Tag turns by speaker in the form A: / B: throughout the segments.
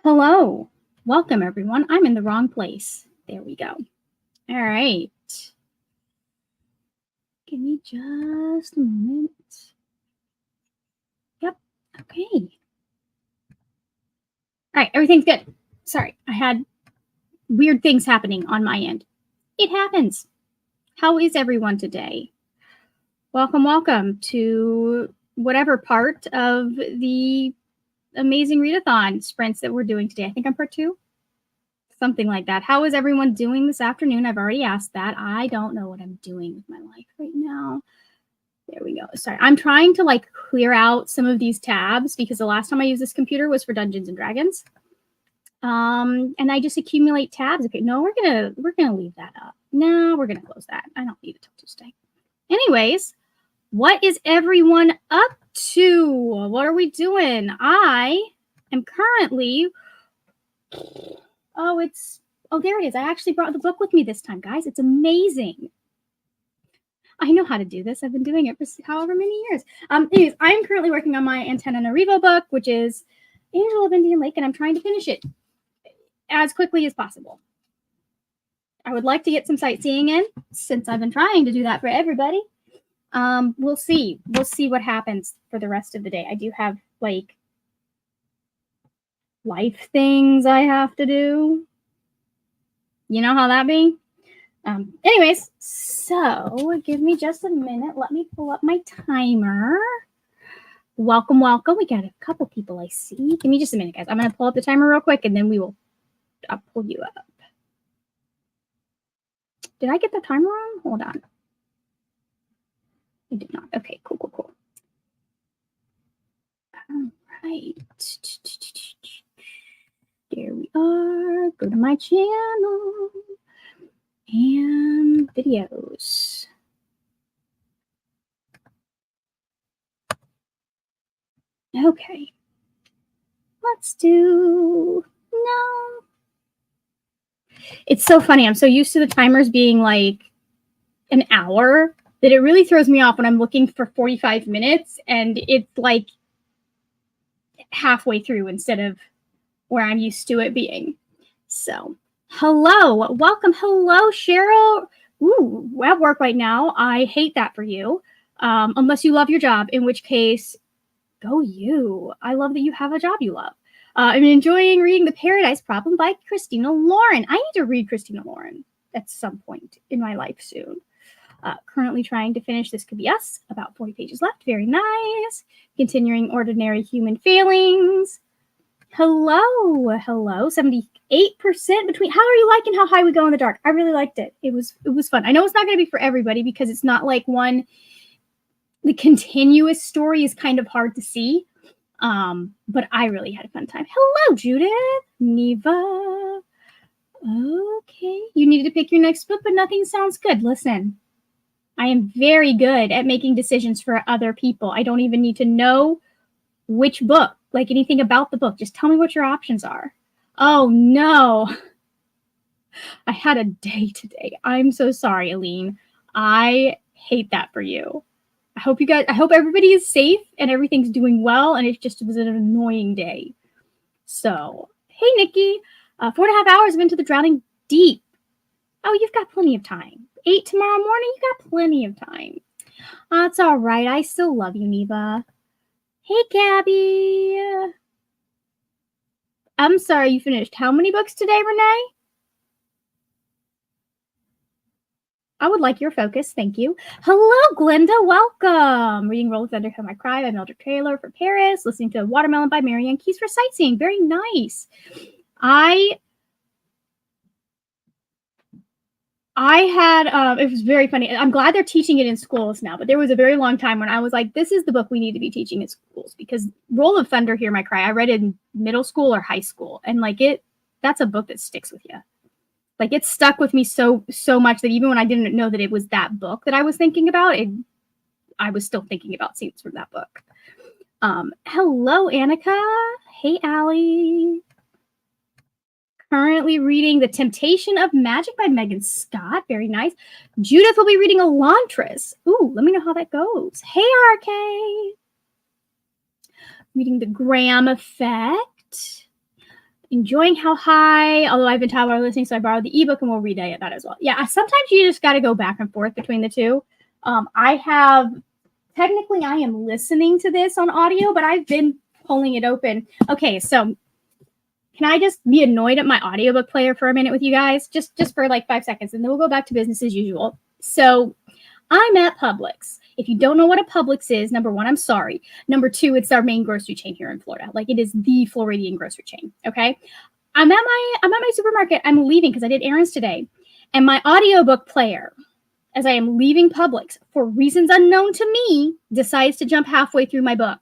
A: Hello. Welcome, everyone. I'm in the wrong place. There we go. All right. Give me just a moment. Yep. Okay. All right. Everything's good. Sorry. I had weird things happening on my end. It happens. How is everyone today? Welcome to whatever part of the Amazing Readathon sprints that we're doing today. I think I'm part 2. Something like that. How is everyone doing this afternoon? I've already asked that. I don't know what I'm doing with my life right now. There we go. Sorry. I'm trying to clear out some of these tabs because the last time I used this computer was for Dungeons and Dragons. And I just accumulate tabs. Okay, no, we're gonna leave that up. No, we're gonna close that. I don't need it till Tuesday. Anyways, what is everyone up to? What are we doing? I am currently there it is. I actually brought the book with me this time, guys. It's amazing. I know how to do this. I've been doing it for however many years. Anyways, I'm currently working on my Antenna Narivo book, which is Angel of Indian Lake, and I'm trying to finish it as quickly as possible. I would like to get some sightseeing in since I've been trying to do that for everybody. We'll see. We'll see what happens for the rest of the day. I do have life things I have to do. You know how that be? Anyways, so give me just a minute. Let me pull up my timer. Welcome. We got a couple people I see. Give me just a minute, guys. I'm going to pull up the timer real quick, and then I'll pull you up. Did I get the timer wrong? Hold on. I did not. Okay, cool. All right. There we are. Go to my channel. And videos. Okay. Let's do no. It's so funny. I'm so used to the timers being an hour that it really throws me off when I'm looking for 45 minutes and it's halfway through instead of where I'm used to it being. So hello, welcome. Hello, Cheryl. Ooh, at work right now. I hate that for you. Unless you love your job, in which case, go you. I love that you have a job you love. I'm enjoying reading The Paradise Problem by Christina Lauren. I need to read Christina Lauren at some point in my life soon. Currently trying to finish This Could Be Us. About 40 pages left. Very nice. Continuing Ordinary Human Failings. Hello. 78% between. How are you liking How High We Go in the Dark? I really liked it. It was fun. I know it's not going to be for everybody because it's not one. The continuous story is kind of hard to see. But I really had a fun time. Hello, Judith. Neva. Okay. You needed to pick your next book, but nothing sounds good. Listen, I am very good at making decisions for other people. I don't even need to know which book. Anything about the book. Just tell me what your options are. Oh, no. I had a day today. I'm so sorry, Aline. I hate that for you. I hope everybody is safe and everything's doing well, and it just was an annoying day. So, hey, Nikki. 4.5 hours into the Drowning Deep. Oh, you've got plenty of time. 8 tomorrow morning, you got plenty of time. That's all right. I still love you, Neva. Hey, Gabby. I'm sorry, you finished how many books today, Renee? I would like your focus. Thank you. Hello, Glenda. Welcome. Reading Roll of Thunder, Come I Cry by Mildred Taylor for Paris. Listening to Watermelon by Marianne Keyes for sightseeing. Very nice. I had, it was very funny. I'm glad they're teaching it in schools now, but there was a very long time when I was like, this is the book we need to be teaching in schools, because Roll of Thunder, Hear My Cry, I read it in middle school or high school. And that's a book that sticks with you. It stuck with me so much that even when I didn't know that it was that book that I was thinking about, I was still thinking about scenes from that book. Hello, Annika. Hey, Allie. Currently reading The Temptation of Magic by Megan Scott. Very nice. Judith will be reading Elantris. Ooh, let me know how that goes. Hey, RK. Reading The Graham Effect. enjoying how high, although I've been tired while listening, so I borrowed the ebook and we'll read that as well. Yeah, sometimes you just got to go back and forth between the two. Technically I am listening to this on audio, but I've been pulling it open. Okay, so can I just be annoyed at my audiobook player for a minute with you guys? Just for like 5 seconds, and then we'll go back to business as usual. So I'm at Publix. If you don't know what a Publix is, number one, I'm sorry. Number two, it's our main grocery chain here in Florida. Like, it is the Floridian grocery chain, okay? I'm at my supermarket. I'm leaving because I did errands today. And my audiobook player, as I am leaving Publix, for reasons unknown to me, decides to jump halfway through my book.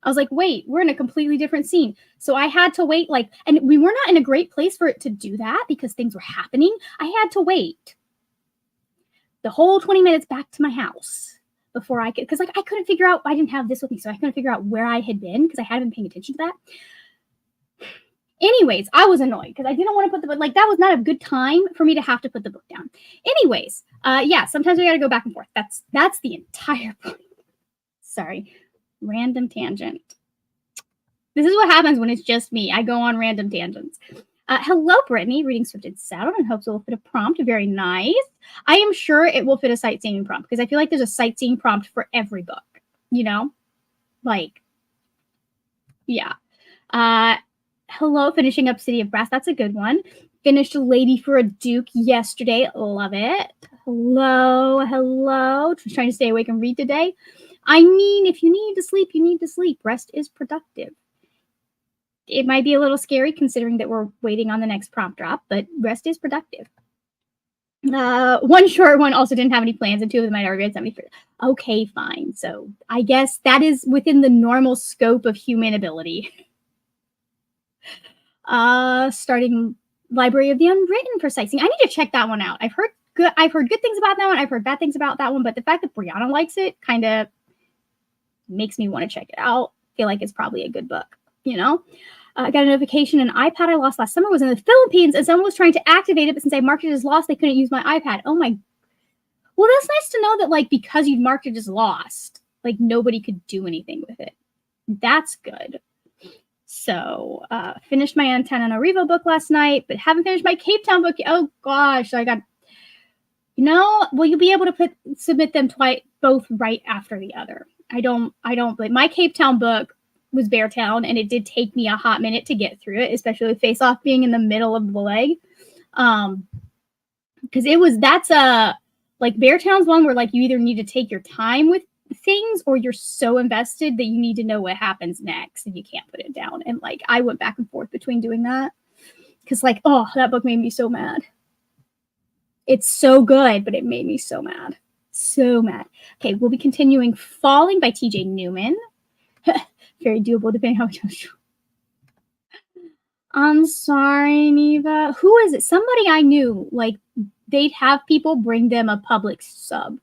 A: I was like, wait, we're in a completely different scene. So I had to wait, and we were not in a great place for it to do that because things were happening. I had to wait the whole 20 minutes back to my house before I could, because I couldn't figure out, I didn't have this with me, so I couldn't figure out where I had been because I hadn't been paying attention to that. Anyways, I was annoyed because I didn't want to put the book, that was not a good time for me to have to put the book down. Anyways, yeah, sometimes we got to go back and forth. That's the entire point. Sorry, random tangent. This is what happens when it's just me. I go on random tangents. Hello, Brittany, reading Swift Saddle, and hopes it will fit a prompt. Very nice. I am sure it will fit a sightseeing prompt because I feel like there's a sightseeing prompt for every book, you know? Like, yeah. Hello, finishing up City of Brass. That's a good one. Finished Lady for a Duke yesterday. Love it. Hello. Just trying to stay awake and read today. I mean, if you need to sleep, you need to sleep. Rest is productive. It might be a little scary considering that we're waiting on the next prompt drop, but rest is productive. One short one also didn't have any plans, and two of them I'd already read something for. Okay, fine. So I guess that is within the normal scope of human ability. Starting Library of the Unwritten for sightseeing. I need to check that one out. I've heard good things about that one. I've heard bad things about that one, but the fact that Brianna likes it kind of makes me want to check it out. I feel like it's probably a good book, you know? I got a notification an iPad I lost last summer was in the Philippines, and someone was trying to activate it, but since I marked it as lost, they couldn't use my iPad. Oh my. Well, that's nice to know that, like, because you'd marked it as lost, like, nobody could do anything with it. That's good. So, finished my Antananarivo book last night, but haven't finished my Cape Town book yet. Oh gosh, I got, you know, will you be able to submit them both right after the other? I don't, but my Cape Town book was Beartown, and it did take me a hot minute to get through it, especially with Face Off being in the middle of the leg. Because that's like Beartown's one where, like, you either need to take your time with things or you're so invested that you need to know what happens next and you can't put it down. And, like, I went back and forth between doing that because, like, oh, that book made me so mad. It's so good, but it made me so mad. So mad. Okay, we'll be continuing Falling by TJ Newman. Very doable depending how much. I'm sorry, Neva. Who is it? Somebody I knew. Like, they'd have people bring them a Publix sub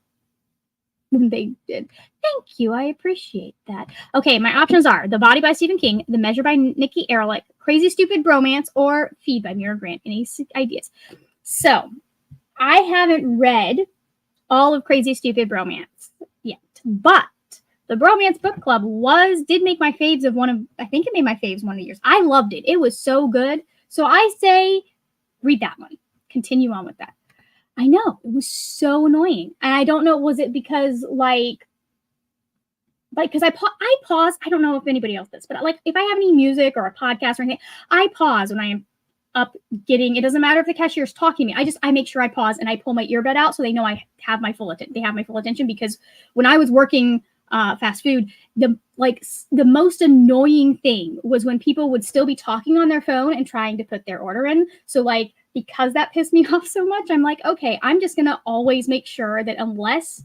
A: when they did. Thank you. I appreciate that. Okay, my options are The Body by Stephen King, The Measure by Nikki Erlich, Crazy Stupid Bromance, or Feed by Mira Grant. Any ideas? So, I haven't read all of Crazy Stupid Bromance yet, but the Bromance Book Club did make my faves of I think it made my faves one of the years. I loved it. It was so good. So I say, read that one. Continue on with that. I know, it was so annoying. And I don't know, was it because because I pause. I don't know if anybody else does, but, like, if I have any music or a podcast or anything, I pause when I am up getting, it doesn't matter if the cashier's talking to me. I make sure I pause and I pull my earbud out so they know I have my full attention. They have my full attention, because when I was working fast food, the most annoying thing was when people would still be talking on their phone and trying to put their order in. So, like, because that pissed me off so much, I'm like, okay, I'm just gonna always make sure that unless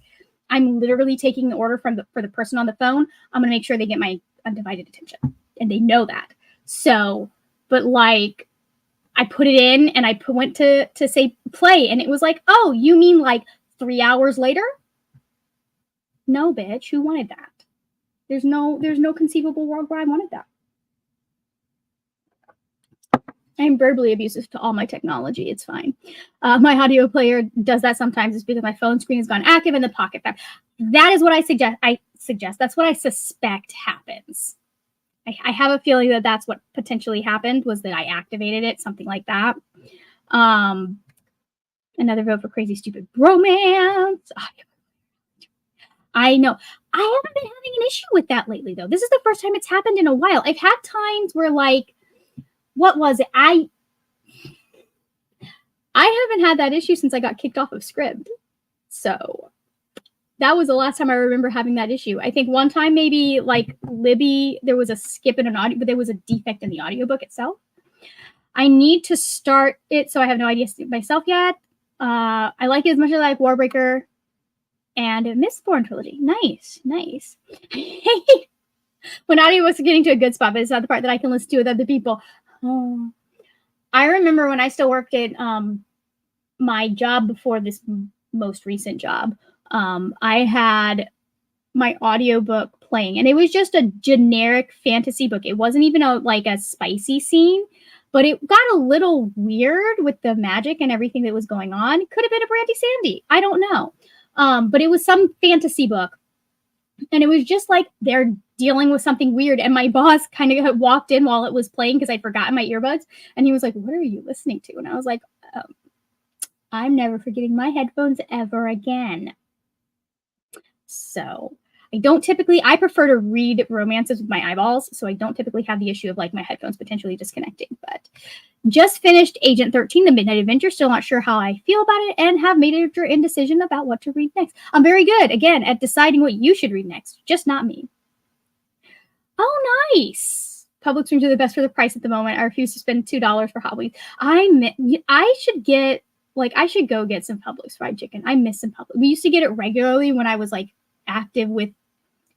A: I'm literally taking the order for the person on the phone, I'm gonna make sure they get my undivided attention, and they know that. So, but, like, I put it in and I went to say play, and it was like, oh, you mean like 3 hours later? No, bitch, who wanted that? There's no conceivable world where I wanted that. I'm verbally abusive to all my technology. It's fine. My audio player does that sometimes. It's because my phone screen has gone active in the pocket. That is what I suggest. That's what I suspect happens. I have a feeling that that's what potentially happened, was that I activated it, something like that. Another vote for Crazy Stupid Bromance. I know. I haven't been having an issue with that lately, though. This is the first time it's happened in a while. I've had times where, like, what was it? I haven't had that issue since I got kicked off of Scribd. So that was the last time I remember having that issue. I think one time maybe like Libby, there was a skip in an audio, but there was a defect in the audiobook itself. I need to start it, so I have no idea myself yet. I like it as much as I like Warbreaker and Mistborn trilogy. Nice. When audiobooks are getting to a good spot, but it's not the part that I can listen to with other people. Oh. I remember when I still worked at my job before this most recent job, I had my audiobook playing, and it was just a generic fantasy book. It wasn't even like a spicy scene, but it got a little weird with the magic and everything that was going on. It could have been a Brandy Sandy. I don't know. But it was some fantasy book, and it was just like they're dealing with something weird. And my boss kind of walked in while it was playing because I'd forgotten my earbuds, and he was like, "What are you listening to?" And I was like, "I'm never forgetting my headphones ever again." So I prefer to read romances with my eyeballs, so I don't typically have the issue of like my headphones potentially disconnecting. But just finished Agent 13, The Midnight Adventure, still not sure how I feel about it, and have made a indecision about what to read next. I'm very good, again, at deciding what you should read next, just not me. Oh, nice. Publix rooms are the best for the price at the moment. I refuse to spend $2 for Hot Wheels. I should go get some Publix fried chicken. I miss some Publix. We used to get it regularly when I was like active with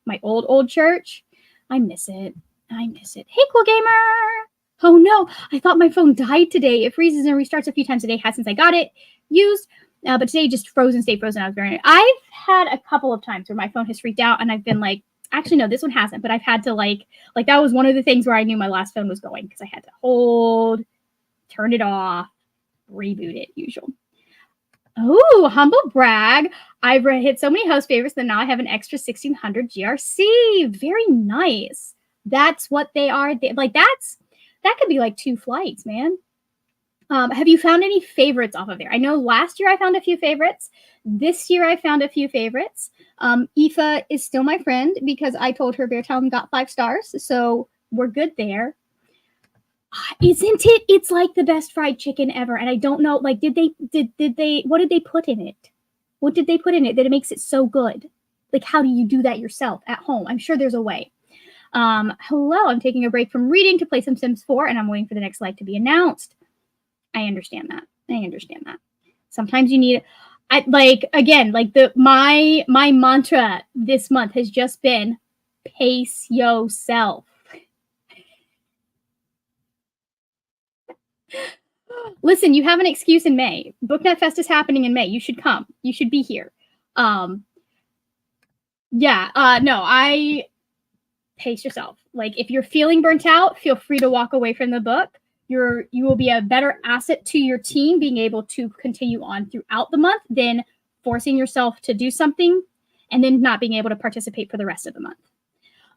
A: my old church. I miss it. Hey, Cool Gamer. Oh no, I thought my phone died today. It freezes and restarts a few times a day since I got it used. But today just stayed frozen. I've had a couple of times where my phone has freaked out, and I've been like, actually, no, this one hasn't, but I've had to like that was one of the things where I knew my last phone was going, because I had to hold, turn it off, reboot it, usual. Oh, humble brag. I've hit so many host favorites that now I have an extra 1600 GRC. Very nice. That's what they are. That could be like 2 flights, man. Have you found any favorites off of there? I know last year I found a few favorites. This year I found a few favorites. Aoife is still my friend because I told her Beartown got 5 stars, so we're good there. Isn't it? It's like the best fried chicken ever, and I don't know. Like, what did they put in it? What did they put in it that it makes it so good? Like, how do you do that yourself at home? I'm sure there's a way. Hello, I'm taking a break from reading to play some Sims 4, and I'm waiting for the next live to be announced. I understand that. Sometimes you need, my mantra this month has just been pace yourself. Listen, you have an excuse in May. BookNet Fest is happening in May. You should come. You should be here. Pace yourself. Like, if you're feeling burnt out, feel free to walk away from the book. You will be a better asset to your team being able to continue on throughout the month than forcing yourself to do something and then not being able to participate for the rest of the month.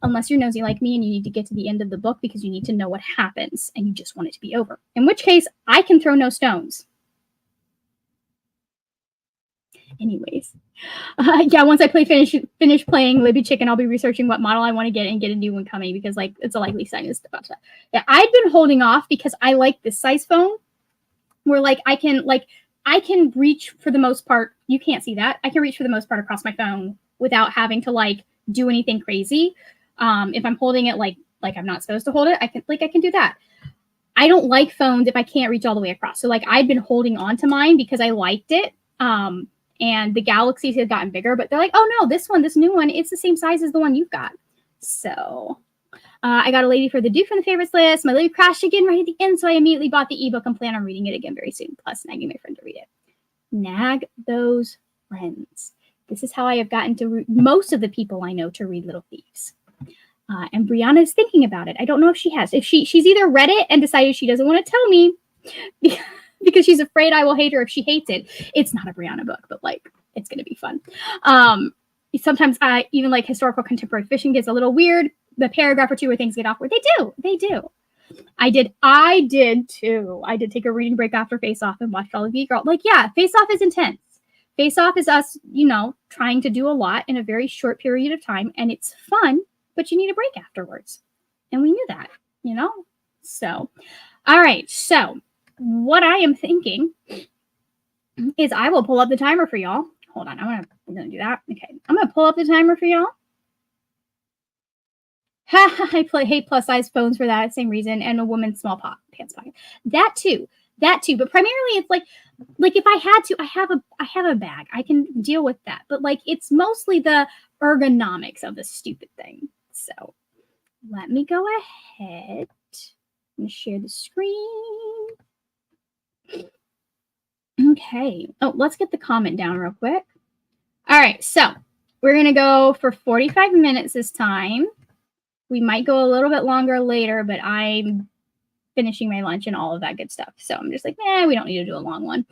A: Unless you're nosy like me and you need to get to the end of the book because you need to know what happens and you just want it to be over. In which case, I can throw no stones. Anyways, once I finish playing Libby Chicken, I'll be researching what model I want to get and get a new one coming, because like it's a likely sign is about that. Yeah, I've been holding off because I like this size phone where I can reach for the most part. You can't see that. I can reach for the most part across my phone without having to do anything crazy. If I'm holding it like I'm not supposed to hold it, I can do that. I don't like phones if I can't reach all the way across. So I've been holding on to mine because I liked it. And the Galaxies have gotten bigger, but they're like, oh no, this new one, it's the same size as the one you've got. So I got a lady for the Duke from the favorites list. My lady crashed again right at the end, so I immediately bought the ebook and plan on reading it again very soon, plus nagging my friend to read it. Nag those friends. This is how I have gotten to most of the people I know to read Little Thieves. And Brianna is thinking about it. I don't know if she has. If she's either read it and decided she doesn't want to tell me because she's afraid I will hate her if she hates it. It's not a Brianna book, but it's going to be fun. Sometimes even historical contemporary fiction gets a little weird. the paragraph or two where things get awkward. They do. I did too. I did take a reading break after Face Off and watched all of you girl. Like, yeah, Face Off is intense. Face Off is us, trying to do a lot in a very short period of time, and it's fun, but you need a break afterwards. And we knew that, So, all right. So, what I am thinking is I will pull up the timer for y'all. Hold on. I'm gonna do that. Okay. I'm gonna pull up the timer for y'all. I hate plus size phones for that same reason, and a woman's small pants pocket. That too. But primarily, it's like if I had to, I have a bag. I can deal with that. But like, it's mostly the ergonomics of the stupid thing. So let me go ahead and share the screen. Okay. Oh, let's get the comment down real quick. All right. So we're gonna go for 45 minutes this time. We might go a little bit longer later, but I'm finishing my lunch and all of that good stuff. So I'm just like, we don't need to do a long one.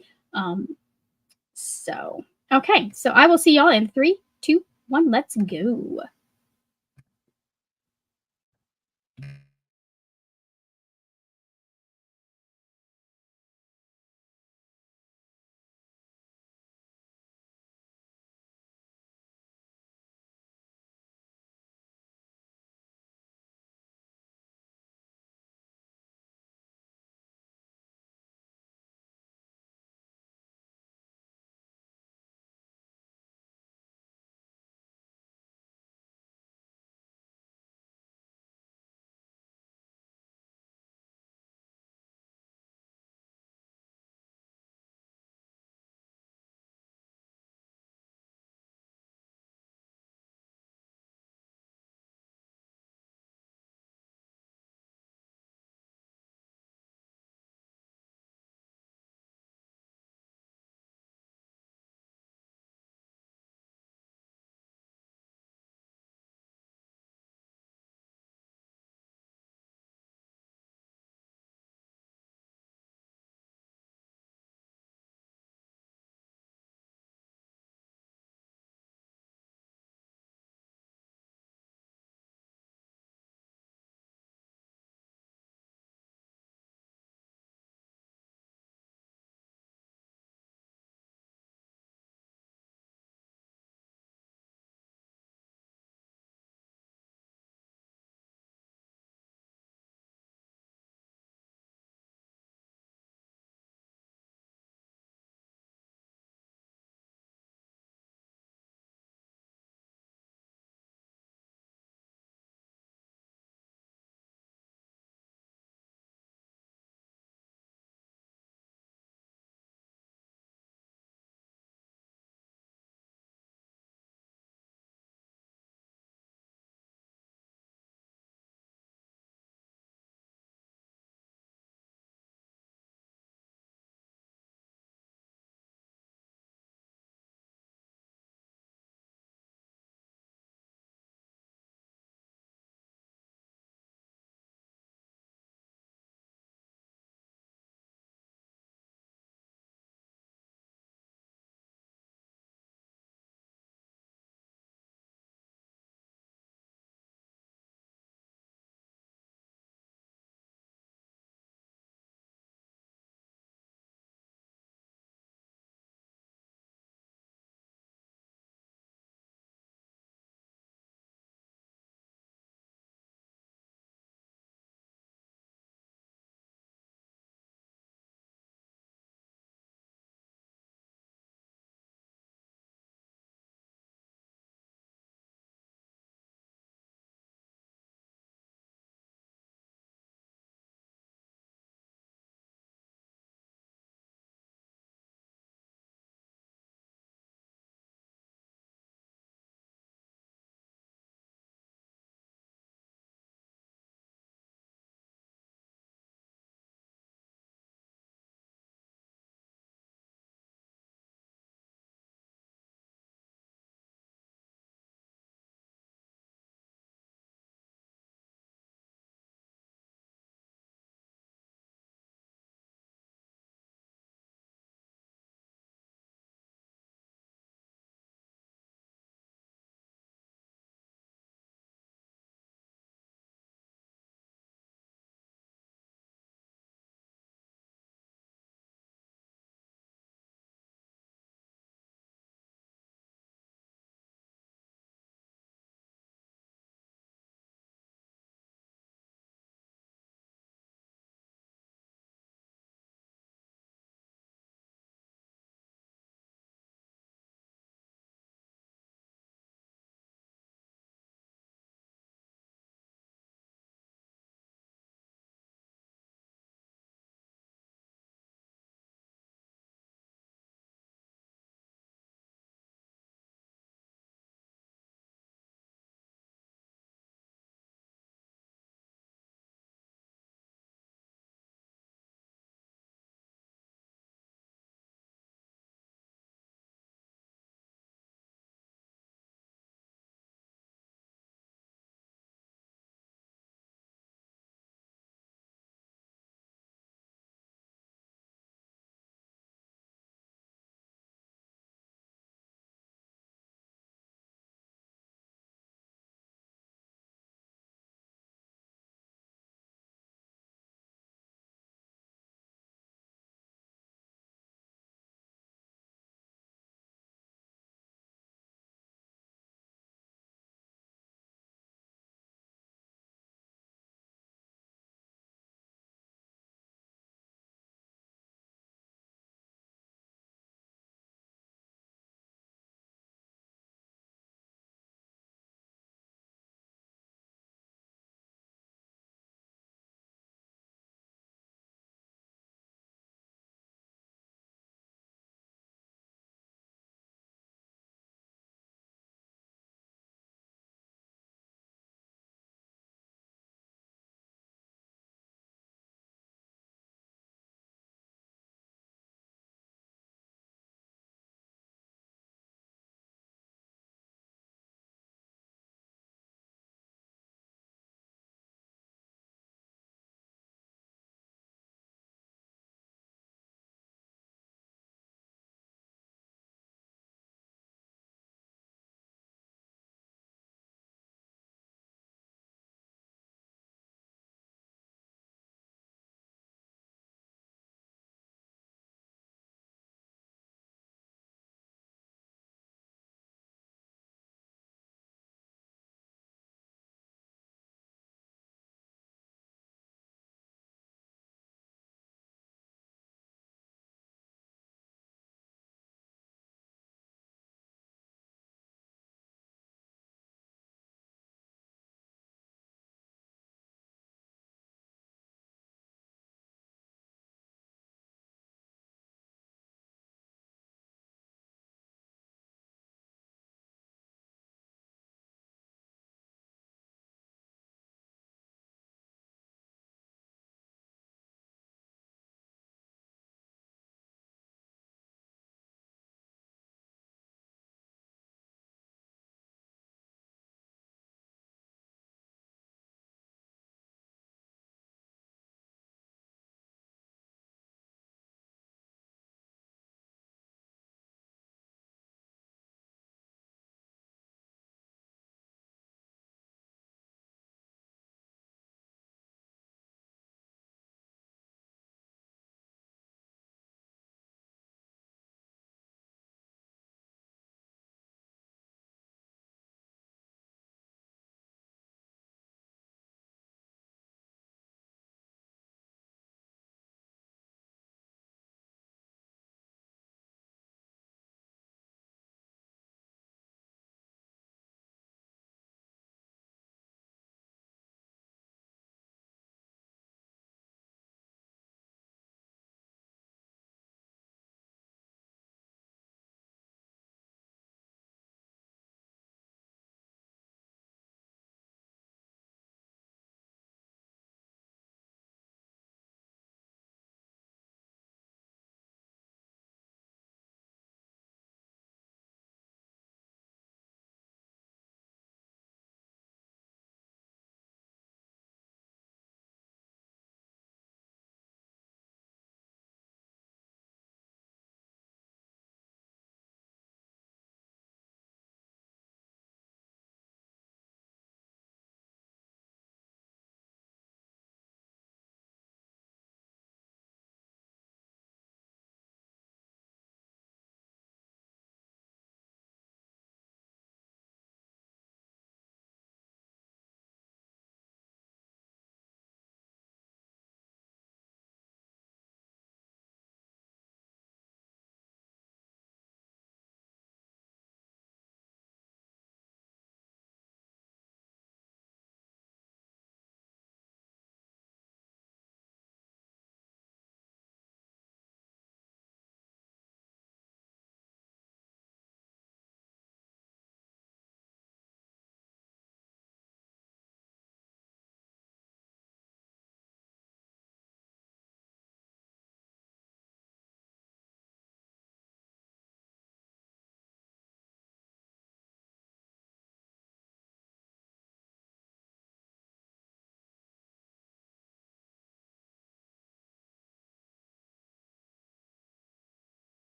A: Okay. So I will see y'all in 3, 2, 1. Let's go.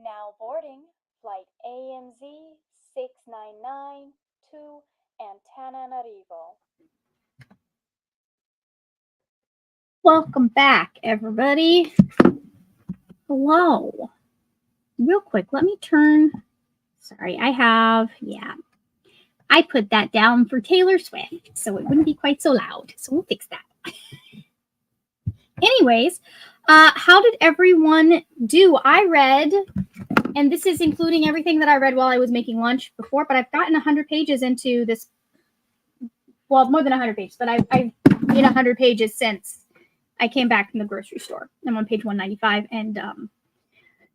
B: Now boarding flight AMZ 699 to Antananarivo.
A: Welcome back, everybody. Hello. Real quick, let me turn. Sorry, I put that down for Taylor Swift, so it wouldn't be quite so loud. So we'll fix that. Anyways, how did everyone do? I read, and this is including everything that I read while I was making lunch before, but I've gotten 100 pages into this. Well, more than 100 pages, but I've made 100 pages since I came back from the grocery store. I'm on page 195, and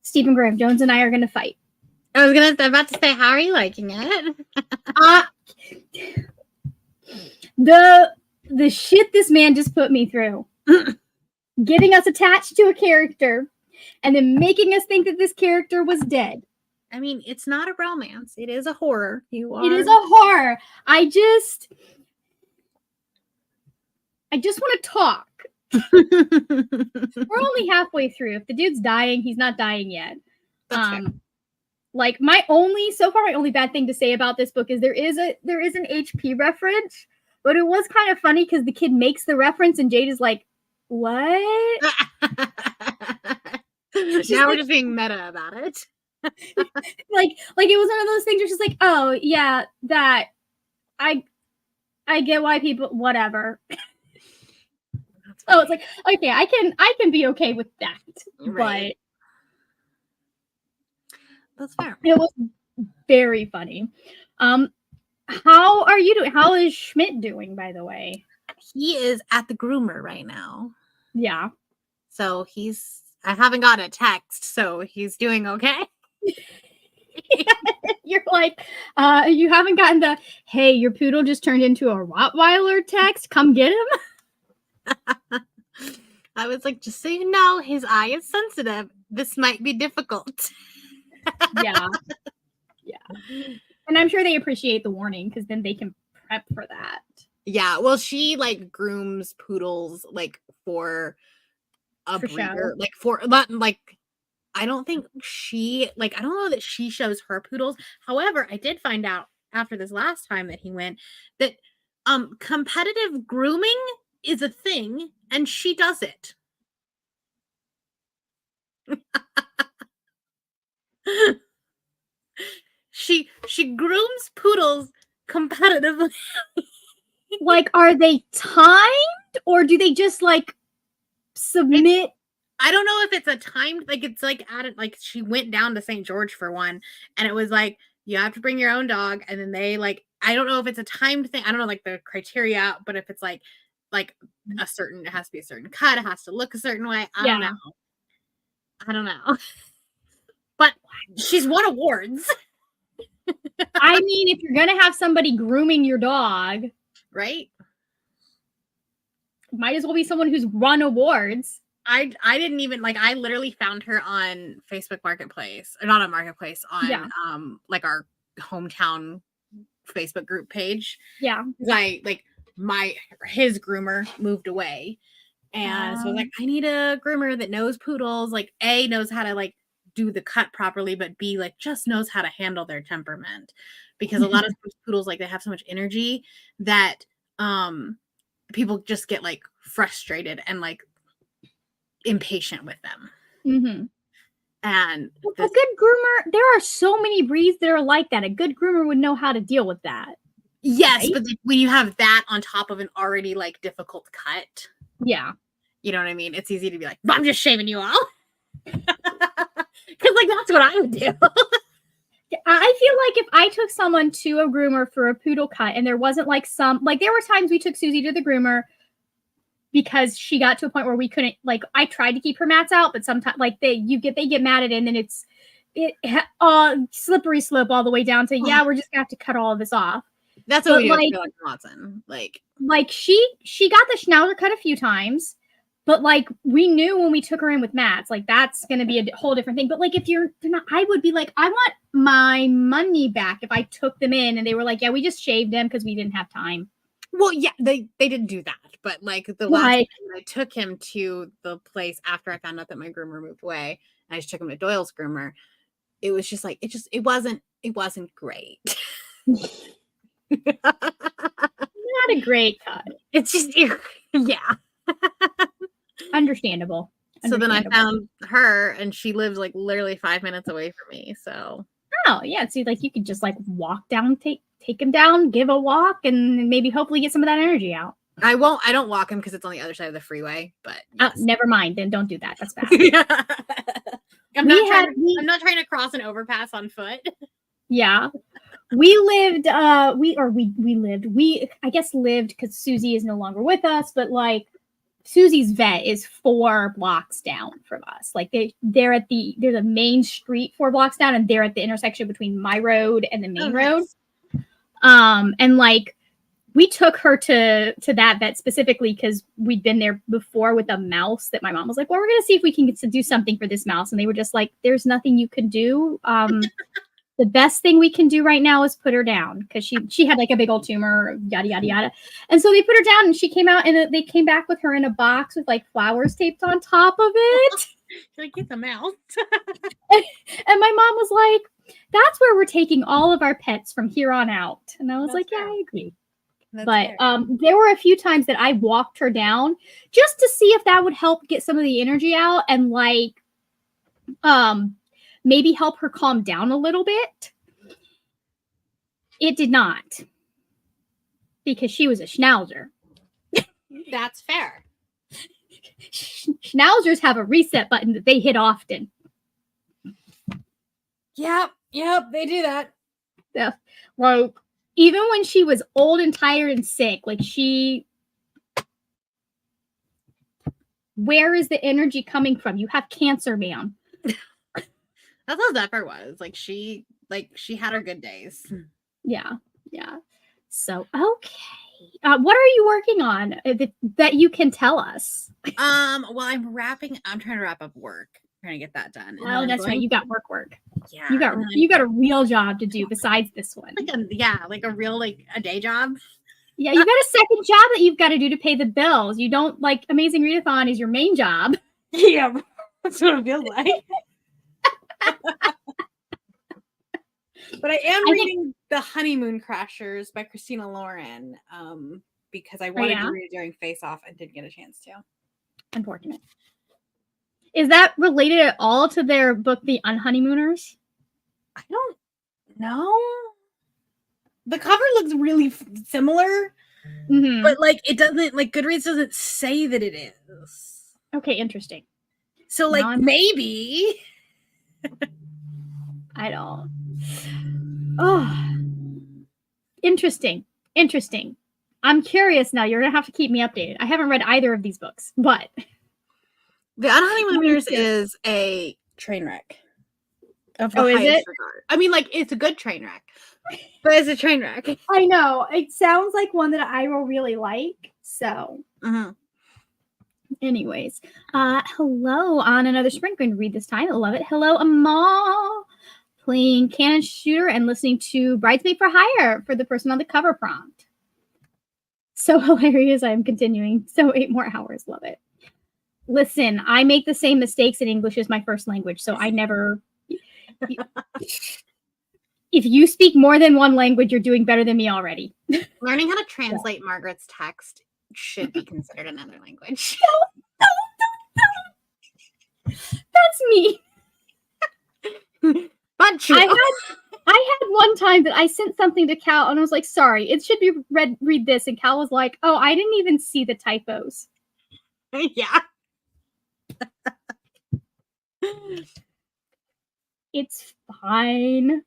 A: Stephen Graham Jones and I are going to fight.
C: I'm about to say, how are you liking it?
A: The shit this man just put me through. Getting us attached to a character and then making us think that this character was dead.
C: I mean, it's not a romance. It is a horror.
A: It is a horror. I just want to talk. We're only halfway through. If the dude's dying, he's not dying yet. Like my only bad thing to say about this book is there is an HP reference, but it was kind of funny because the kid makes the reference and Jade is like, what?
C: Now we're just being meta about it.
A: like it was one of those things where she's like, oh yeah, that I get why people whatever. Oh, it's like, okay, I can be okay with that.
C: Right. But that's fair.
A: It was very funny. How are you doing? How is Schmidt doing, by the way?
C: He is at the groomer right now.
A: Yeah.
C: So I haven't gotten a text, so he's doing okay.
A: You're like, you haven't gotten the, hey, your poodle just turned into a Rottweiler text. Come get him.
C: I was like, just so you know, his eye is sensitive. This might be difficult.
A: Yeah. And I'm sure they appreciate the warning because then they can prep for that.
C: Yeah. Well, she like grooms poodles like for a breeder, I don't think I don't know that she shows her poodles. However, I did find out after this last time that he went that competitive grooming is a thing and she does it. She grooms poodles competitively.
A: Like, are they timed or do they just like submit?
C: I don't know if it's a timed, like it's like added, like she went down to St. George for one and it was like, you have to bring your own dog. And then they like, I don't know if it's a timed thing. I don't know like the criteria, but if it's like a certain, it has to be a certain cut. It has to look a certain way. I don't know. But she's won awards.
A: I mean, if you're going to have somebody grooming your dog,
C: right?
A: Might as well be someone who's won awards.
C: I didn't even I literally found her on Facebook Marketplace, or not on Marketplace, on like our hometown Facebook group page.
A: Yeah.
C: His groomer moved away. And so I was like, I need a groomer that knows poodles, like A, knows how to like do the cut properly, but B, like just knows how to handle their temperament. Because a lot of poodles, like they have so much energy that people just get like frustrated and like impatient with them.
A: Mm-hmm.
C: And
A: a good groomer, there are so many breeds that are like that. A good groomer would know how to deal with that.
C: Yes, right? But when you have that on top of an already like difficult cut,
A: yeah,
C: you know what I mean? It's easy to be like, I'm just shaving you all. Because like that's what I would do.
A: I feel like if I took someone to a groomer for a poodle cut and there wasn't like there were times we took Susie to the groomer because she got to a point where we couldn't, like, I tried to keep her mats out, but sometimes like they get mad at it and then it slippery slope all the way down to we're just gonna have to cut all of this off.
C: That's what we do with Watson. Like
A: she got the schnauzer cut a few times, but like we knew when we took her in with mats, like that's gonna be a whole different thing. But like if they're not, I would be like, I want my money back if I took them in and they were like, yeah, we just shaved them because we didn't have time.
C: Well, yeah, they didn't do that, but like the last time I took him to the place after I found out that my groomer moved away, and I just took him to Doyle's groomer. it was just like it wasn't great.
A: Not a great cut.
C: It's just yeah.
A: Understandable.
C: So then I found her, and she lives like literally 5 minutes away from me. So
A: oh yeah, see, like you could just like walk down, take him down, give a walk, and maybe hopefully get some of that energy out.
C: I don't walk him because it's on the other side of the freeway. But yes.
A: Never mind, then don't do that. That's bad.
C: I'm not trying to cross an overpass on foot.
A: Yeah. We lived because Susie is no longer with us, but like Susie's vet is 4 blocks down from us. Like they're the main street 4 blocks down, and they're at the intersection between my road and the main road. And like we took her to that vet specifically because we'd been there before with a mouse that my mom was like, well, we're gonna see if we can get to do something for this mouse. And they were just like, there's nothing you can do. The best thing we can do right now is put her down because she had like a big old tumor, yada, yada, yada. And so they put her down, and she came out, and they came back with her in a box with like flowers taped on top of it.
C: She's like, get the mouse.
A: And my mom was like, that's where we're taking all of our pets from here on out. And I was like, yeah, I agree. But there were a few times that I walked her down just to see if that would help get some of the energy out and like maybe help her calm down a little bit. It did not, because she was a schnauzer.
C: That's fair.
A: Schnauzers have a reset button that they hit often.
C: Yep, they do that.
A: Yeah. Like, even when she was old and tired and sick, like where is the energy coming from? You have cancer, ma'am.
C: That's how Zephyr was. Like she had her good days.
A: Yeah. So okay. What are you working on that you can tell us?
C: Well, I'm trying to wrap up work. I'm trying to get that done.
A: Oh, that's right. You got work.
C: Yeah.
A: You got a real job to do besides this one.
C: Like a real a day job.
A: Yeah, you got a second job that you've got to do to pay the bills. You don't like Amazing Readathon is your main job.
C: Yeah, that's what it feels like. But I am reading The Honeymoon Crashers by Christina Lauren because I wanted to read it during Face Off and didn't get a chance to.
A: Unfortunate. Is that related at all to their book, The Unhoneymooners?
C: I don't know. The cover looks really similar, but like it doesn't, like Goodreads doesn't say that it is.
A: Okay, interesting.
C: So like maybe.
A: I don't. Oh, interesting. I'm curious now. You're gonna have to keep me updated. I haven't read either of these books, but
C: The Unhoneymooners is a train wreck. Of the
A: is it?
C: Regard. I mean, like it's a good train wreck, but it's a train wreck.
A: I know it sounds like one that I will really like. So, anyways, hello on another spring. Going to read this time. I love it. Hello, Amal. Playing Cannon Shooter and listening to Bridesmaid for Hire for the person on the cover prompt. So hilarious. I'm continuing. So 8 more hours. Love it. Listen, I make the same mistakes in English as my first language. So I never. If you speak more than one language, you're doing better than me already.
C: Learning how to translate Margaret's text should be considered another language.
A: No. That's me. I had one time that I sent something to Cal and I was like, sorry, it should be read this. And Cal was like, oh, I didn't even see the typos.
C: Yeah.
A: It's fine.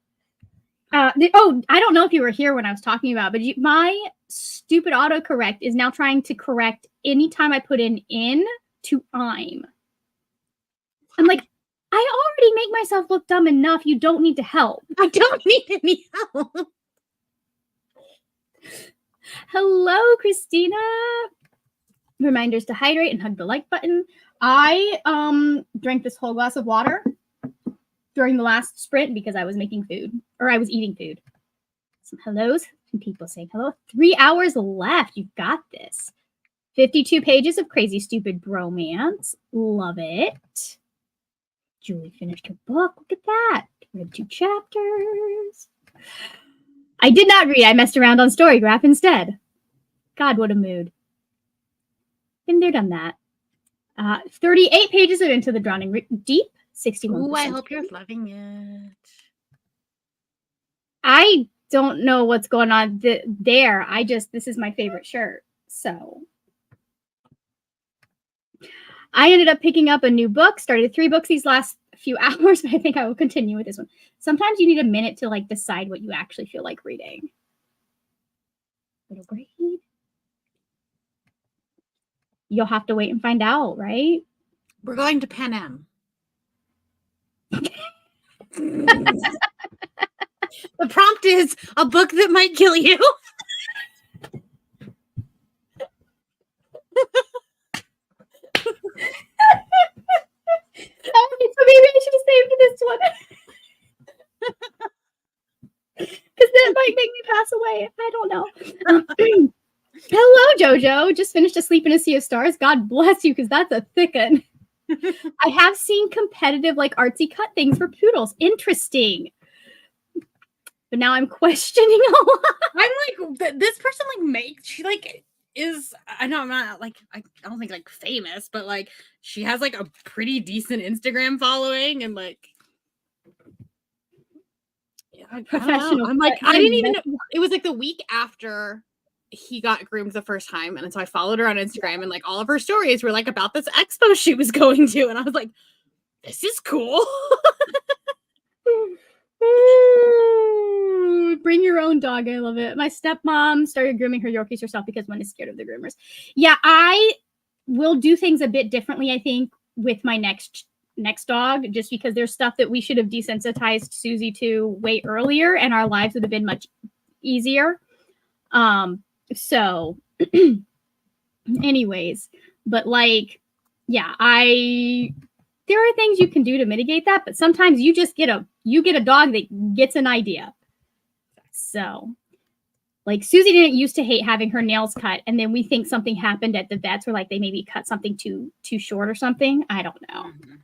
A: I don't know if you were here when I was talking about, but my stupid autocorrect is now trying to correct anytime I put in to I'm. I'm like, I already make myself look dumb enough. You don't need to help.
C: I don't need any help.
A: Hello, Christina. Reminders to hydrate and hug the like button. I drank this whole glass of water during the last sprint because I was making food, or I was eating food. Some hellos, some people saying hello. 3 hours left. You've got this. 52 pages of crazy, stupid bromance. Love it. Julie finished her book. Look at that. Read 2 chapters. I did not read. I messed around on Storygraph instead. God, what a mood. Been there, done that. 38 pages of Into the Drowning Deep. 61%.
C: Ooh, I hope you're loving it.
A: I don't know what's going on there. This is my favorite shirt. So I ended up picking up a new book, started 3 books these last few hours, but I think I will continue with this one. Sometimes you need a minute to like decide what you actually feel like reading. Little grade. You'll have to wait and find out, right?
C: We're going to Pan Am. The prompt is a book that might kill you.
A: So maybe I should have saved this one. Because that might make me pass away. I don't know. Hello, Jojo. Just finished Asleep in a Sea of Stars. God bless you, because that's a thick one. I have seen competitive, like, artsy cut things for poodles. Interesting. But now I'm questioning a lot.
C: I'm like, this person, like, she, like, is, I know I'm not, like, I don't think, like, famous, but, like, she has, like, a pretty decent Instagram following, and, like,
A: Professional.
C: I'm like, I didn't even know. It was, like, the week after he got groomed the first time, and so I followed her on Instagram, and, like, all of her stories were, like, about this expo she was going to, and I was like, this is cool.
A: Bring your own dog. I love it. My stepmom started grooming her Yorkies herself because one is scared of the groomers. Yeah, I will do things a bit differently, I think, with my next dog, just because there's stuff that we should have desensitized Susie to way earlier, and our lives would have been much easier. So anyways, but like, yeah, there are things you can do to mitigate that, but sometimes you just get a dog that gets an idea. So, like, Susie didn't used to hate having her nails cut, and then we think something happened at the vets where, like, they maybe cut something too short or something. I don't know.
C: Mm-hmm.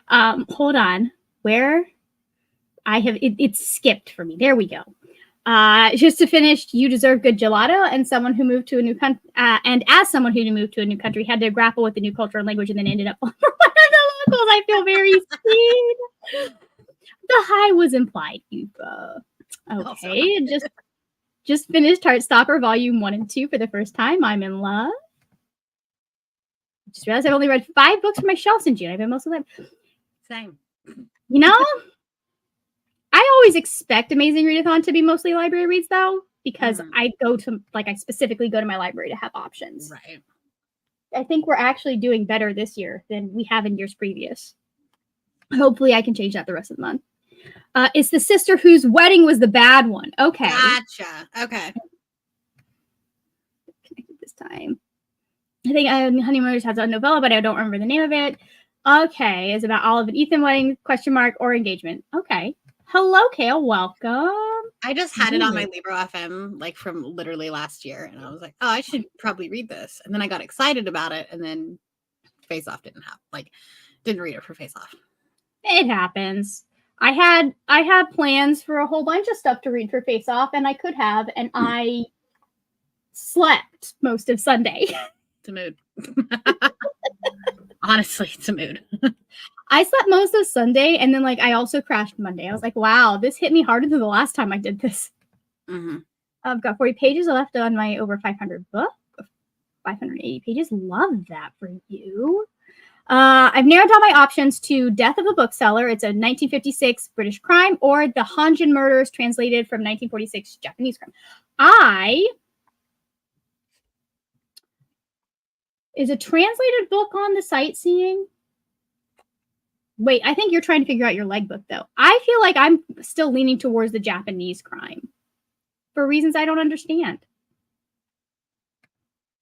C: Yeah.
A: Hold on. Where I have it's skipped for me. There we go. Just to finish, You Deserve Good Gelato, and someone who moved to a new country, and as someone who moved to a new country, had to grapple with the new culture and language, and then ended up for one of the locals. I feel very seen. The high was implied, Yuba. Okay, just finished Heartstopper Volume 1 and 2 for the first time. I'm in love. Just realized I've only read 5 books from my shelves in June. I've been most of them.
C: Same.
A: You know? I always expect Amazing Readathon to be mostly library reads, though, because I specifically go to my library to have options.
C: Right.
A: I think we're actually doing better this year than we have in years previous. Hopefully I can change that the rest of the month. It's the sister whose wedding was the bad one. Okay.
C: Gotcha. Okay.
A: This time. I think Honeymooners has a novella, but I don't remember the name of it. Okay. It's about Olive and Ethan wedding, or engagement. Okay. Hello, Kale. Welcome.
C: I just had it on my Libro FM, like, from literally last year, and I was like, oh, I should probably read this. And then I got excited about it, and then Face Off didn't read it for Face Off.
A: It happens. I had plans for a whole bunch of stuff to read for Face Off, and I could have, and I slept most of Sunday.
C: It's a mood. Honestly, it's a mood.
A: I slept most of Sunday, and then, like, I also crashed Monday. I was like, wow, this hit me harder than the last time I did this.
C: Mm-hmm.
A: I've got 40 pages left on my over 500 book. 580 pages. Love that for you. I've narrowed down my options to Death of a Bookseller. It's a 1956 British crime, or The Hanjin Murders, translated from 1946 Japanese crime. Is a translated book on the Sightseeing? Wait, I think you're trying to figure out your leg book, though. I feel like I'm still leaning towards the Japanese crime for reasons I don't understand.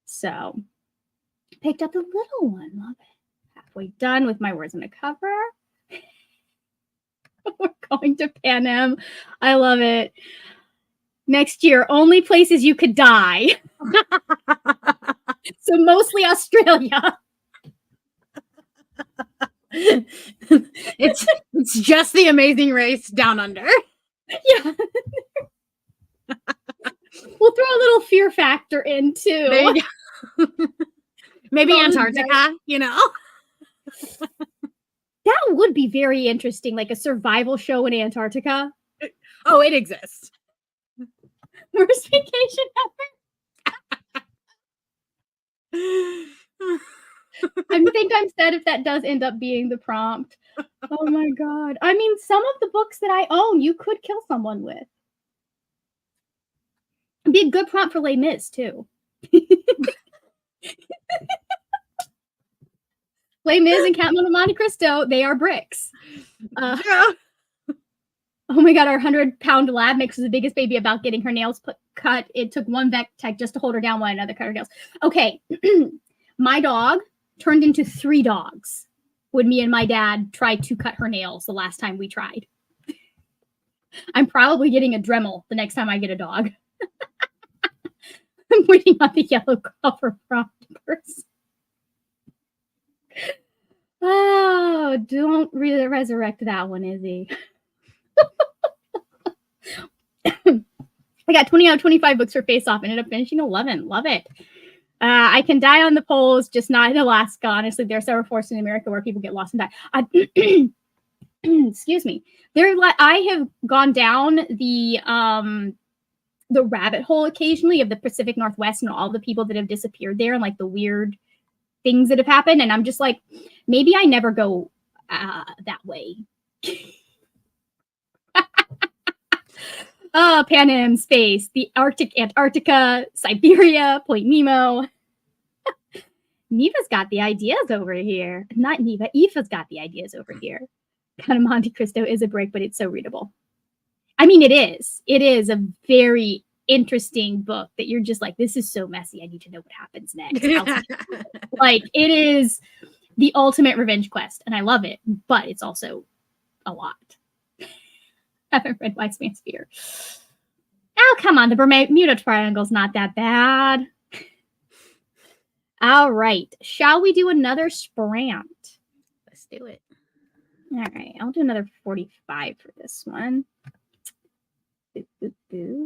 A: So, picked up the little one. Love it. Halfway done with my words on the cover. We're going to Pan Am. I love it. Next year, only places you could die. So mostly Australia.
C: It's just the Amazing Race down under.
A: Yeah. We'll throw a little fear factor in too.
C: There you go. Maybe
A: All those
C: Antarctica, you know?
A: That would be very interesting, like a survival show in Antarctica.
C: Oh, it exists.
A: Worst vacation I think I'm sad if that does end up being the prompt. Oh my god. I mean, some of the books that I own, you could kill someone with. It'd be a good prompt for Les Mis, too. Les Mis and Count of Monte Cristo, they are bricks.
C: Yeah.
A: Oh my god, our 100-pound lab mix was the biggest baby about getting her nails cut. It took one vet tech just to hold her down while another cut her nails. Okay, my dog turned into 3 dogs when me and my dad tried to cut her nails the last time we tried. I'm probably getting a Dremel the next time I get a dog. I'm waiting on the yellow cover prompt first. Oh, don't really resurrect that one, Izzy. I got 20 out of 25 books for Face Off. Ended up finishing 11. Love it. I can die on the poles, just not in Alaska. Honestly, there are several forests in America where people get lost and die. Excuse me. I have gone down the rabbit hole occasionally of the Pacific Northwest and all the people that have disappeared there and like the weird things that have happened. And I'm just like, maybe I never go that way. Pan Am space, the Arctic, Antarctica, Siberia, Point Nemo. Neva's got the ideas over here. Not Neva, Aoife's got the ideas over here. Count of Monte Cristo is a break, but it's so readable. I mean, it is. It is a very interesting book that you're just like, this is so messy. I need to know what happens next. Like, it is the ultimate revenge quest, and I love it, but it's also a lot. I haven't read Wise Man's Fear. Oh, come on. The Bermuda Triangle's not that bad. All right. Shall we do another sprant?
C: Let's do it.
A: All right. I'll do another 45 for this one. All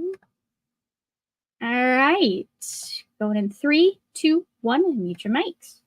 A: right. Going in 3, 2, 1, and mute your mics.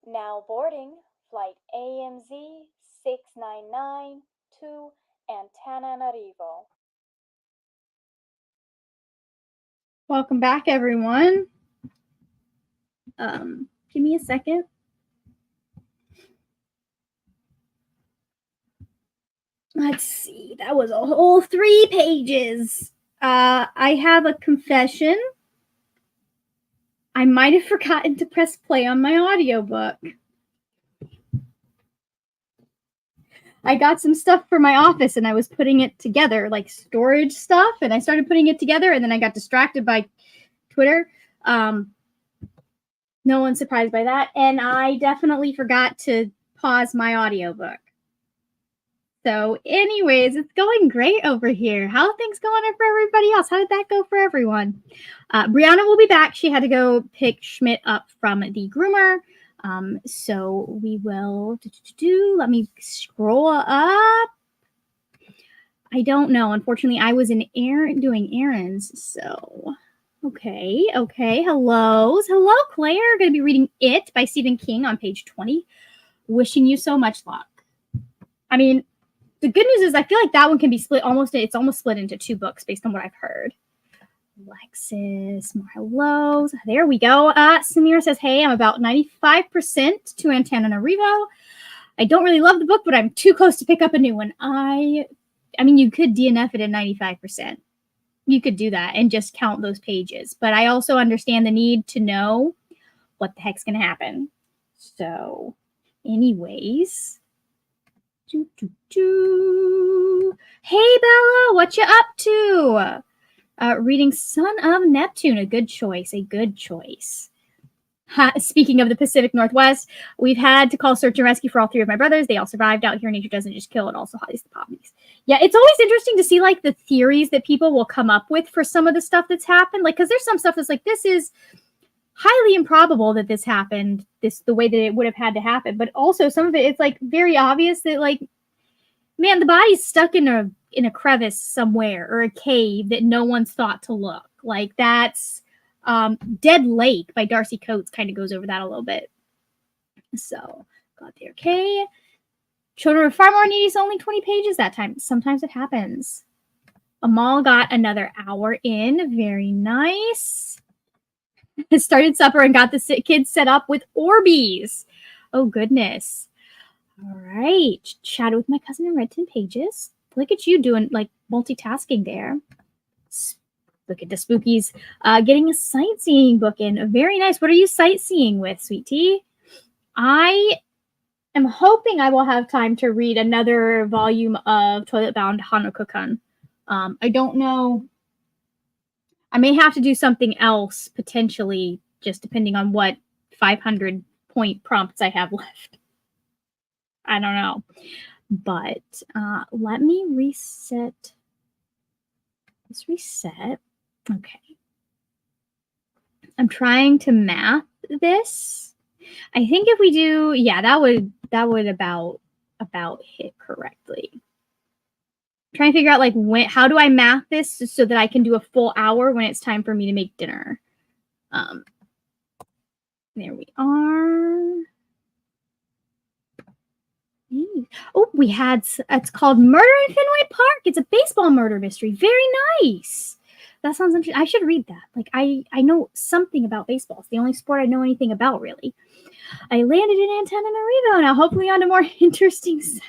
B: Now boarding flight AMZ 699 to Antananarivo.
A: Welcome back, everyone. Give me a second. Let's see. That was a whole 3 pages. I have a confession. I might have forgotten to press play on my audiobook. I got some stuff for my office and I was putting it together, like storage stuff, and I started putting it together and then I got distracted by Twitter. No one's surprised by that. And I definitely forgot to pause my audiobook. So anyways, it's going great over here. How are things going for everybody else? How did that go for everyone? Brianna will be back. She had to go pick Schmidt up from the groomer. So we will let me scroll up. I don't know. Unfortunately, I was doing errands. So okay. Hello, Claire. Going to be reading It by Stephen King on page 20. Wishing you so much luck. I mean, the good news is I feel like that one can be split it's almost split into 2 books based on what I've heard. Alexis, more hellos. There we go. Samira says, hey, I'm about 95% to Antananarivo. I don't really love the book, but I'm too close to pick up a new one. I mean, you could DNF it at 95%. You could do that and just count those pages. But I also understand the need to know what the heck's going to happen. So, anyways. Hey, Bella, what you up to? Reading Son of Neptune, a good choice. Speaking of the Pacific Northwest, we've had to call search and rescue for all 3 of my brothers. They all survived. Out here, nature doesn't just kill, it also hides the poppies. Yeah, it's always interesting to see like the theories that people will come up with for some of the stuff that's happened. Like, because there's some stuff that's like, this is highly improbable that this happened, the way that it would have had to happen. But also some of it, it's like very obvious that like, man, the body's stuck in a crevice somewhere or a cave that no one's thought to look. Like that's Dead Lake by Darcy Coates kind of goes over that a little bit. So got there. Okay. Children are far more needy. It's only 20 pages that time. Sometimes it happens. Amal got another hour in. Very nice. Started supper and got the kids set up with Orbeez. Oh, goodness. All right. Chatted with my cousin and read 10 pages. Look at you doing like multitasking there. Look at the spookies. Getting a sightseeing book in. Very nice. What are you sightseeing with, sweet tea? I am hoping I will have time to read another volume of Toilet Bound Hanako-kun. I don't know. I may have to do something else potentially, just depending on what 500 point prompts I have left. I don't know. But let me reset. Let's reset. Okay. I'm trying to math this. I think if we do, yeah, that would about hit correctly. I'm trying to figure out like how do I math this so that I can do a full hour when it's time for me to make dinner. There we are. Oh, we had, it's called Murder in Fenway Park. It's a baseball murder mystery. Very nice. That sounds interesting. I should read that. Like, I know something about baseball. It's the only sport I know anything about, really. I landed in Antananarivo. Now, hopefully on to more interesting sights.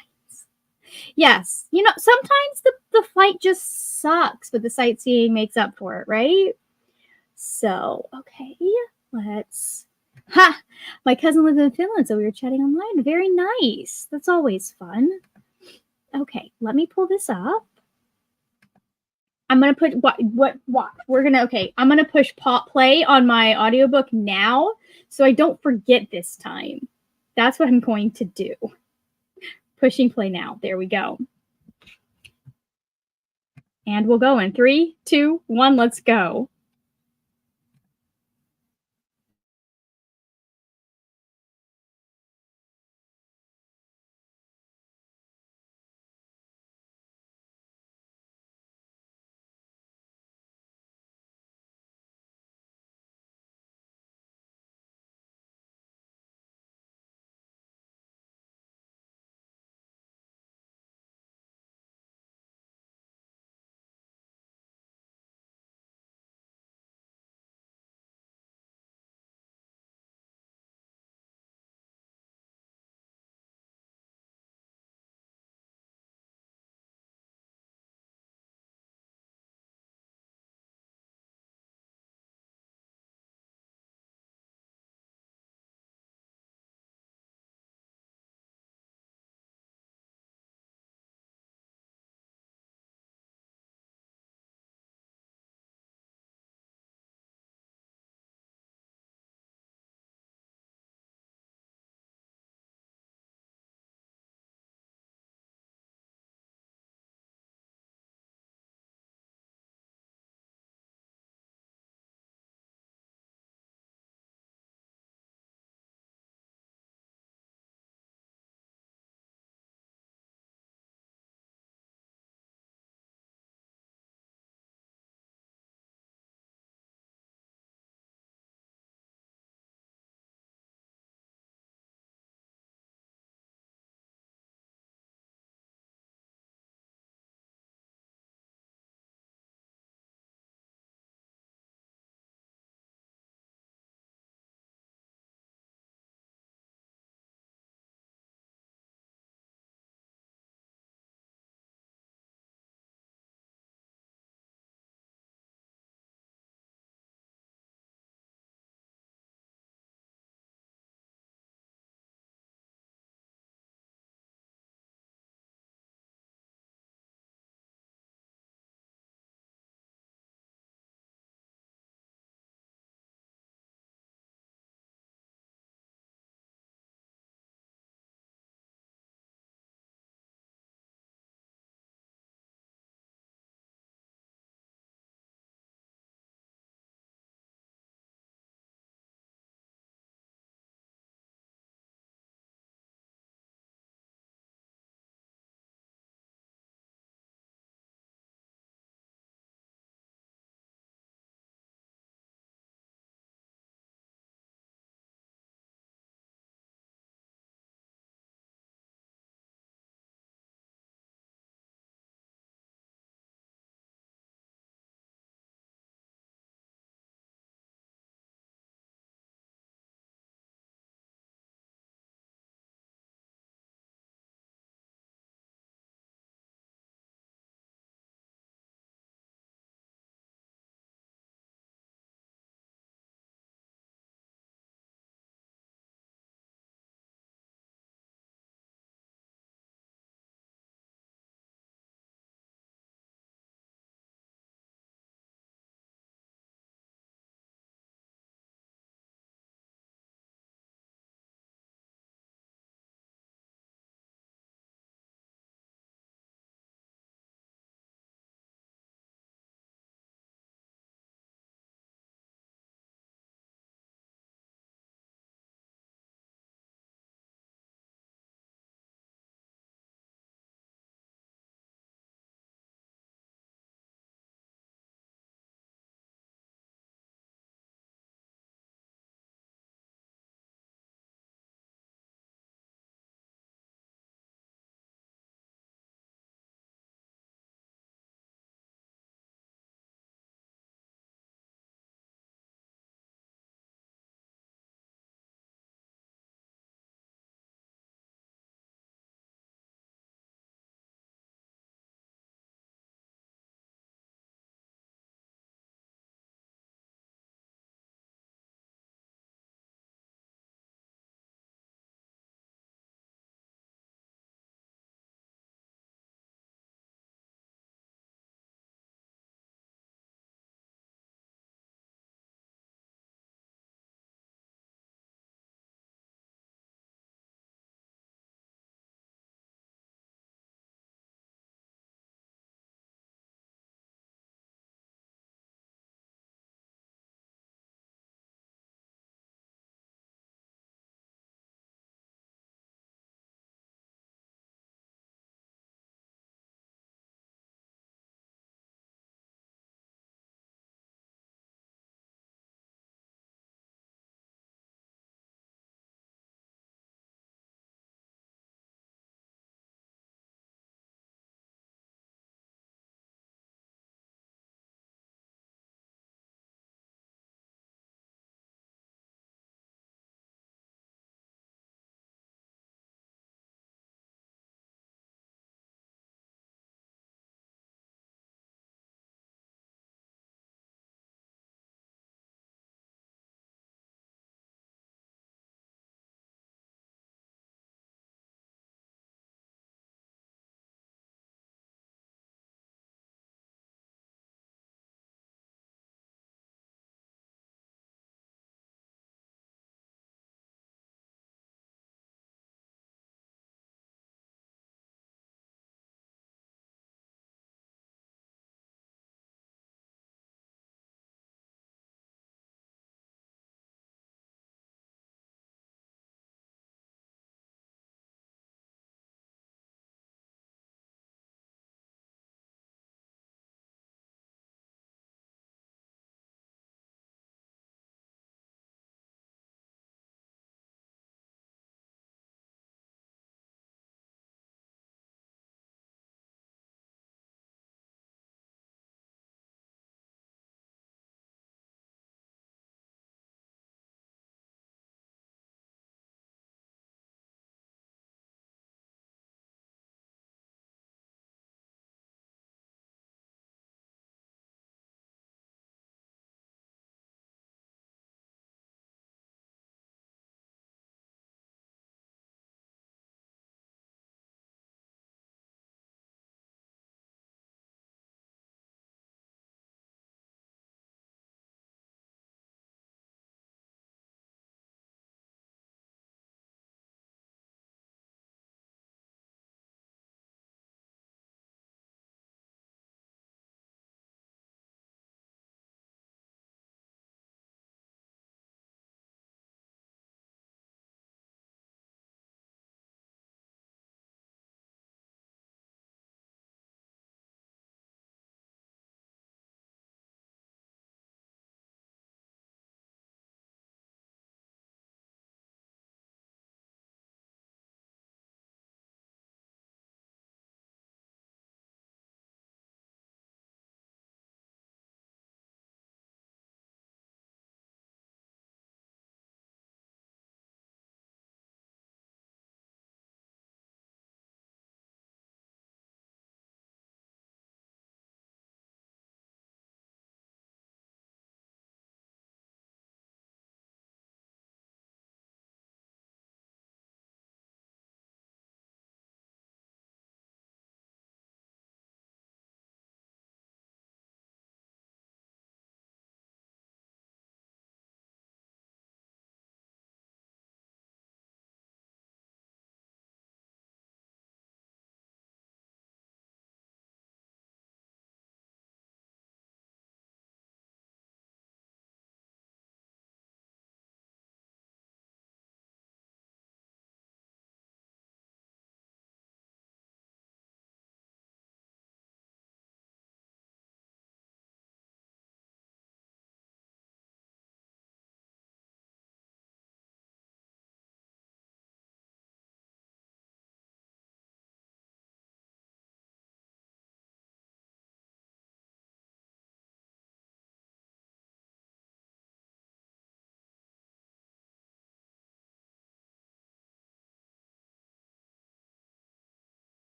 A: Yes. You know, sometimes the flight just sucks, but the sightseeing makes up for it, right? So, okay. Let's... Ha! My cousin lives in Finland, so we were chatting online. Very nice. That's always fun. Okay, let me pull this up. I'm going to put what we're going to, okay, I'm going to push play on my audiobook now so I don't forget this time. That's what I'm going to do. Pushing play now. There we go. And we'll go in 3, 2, 1, let's go.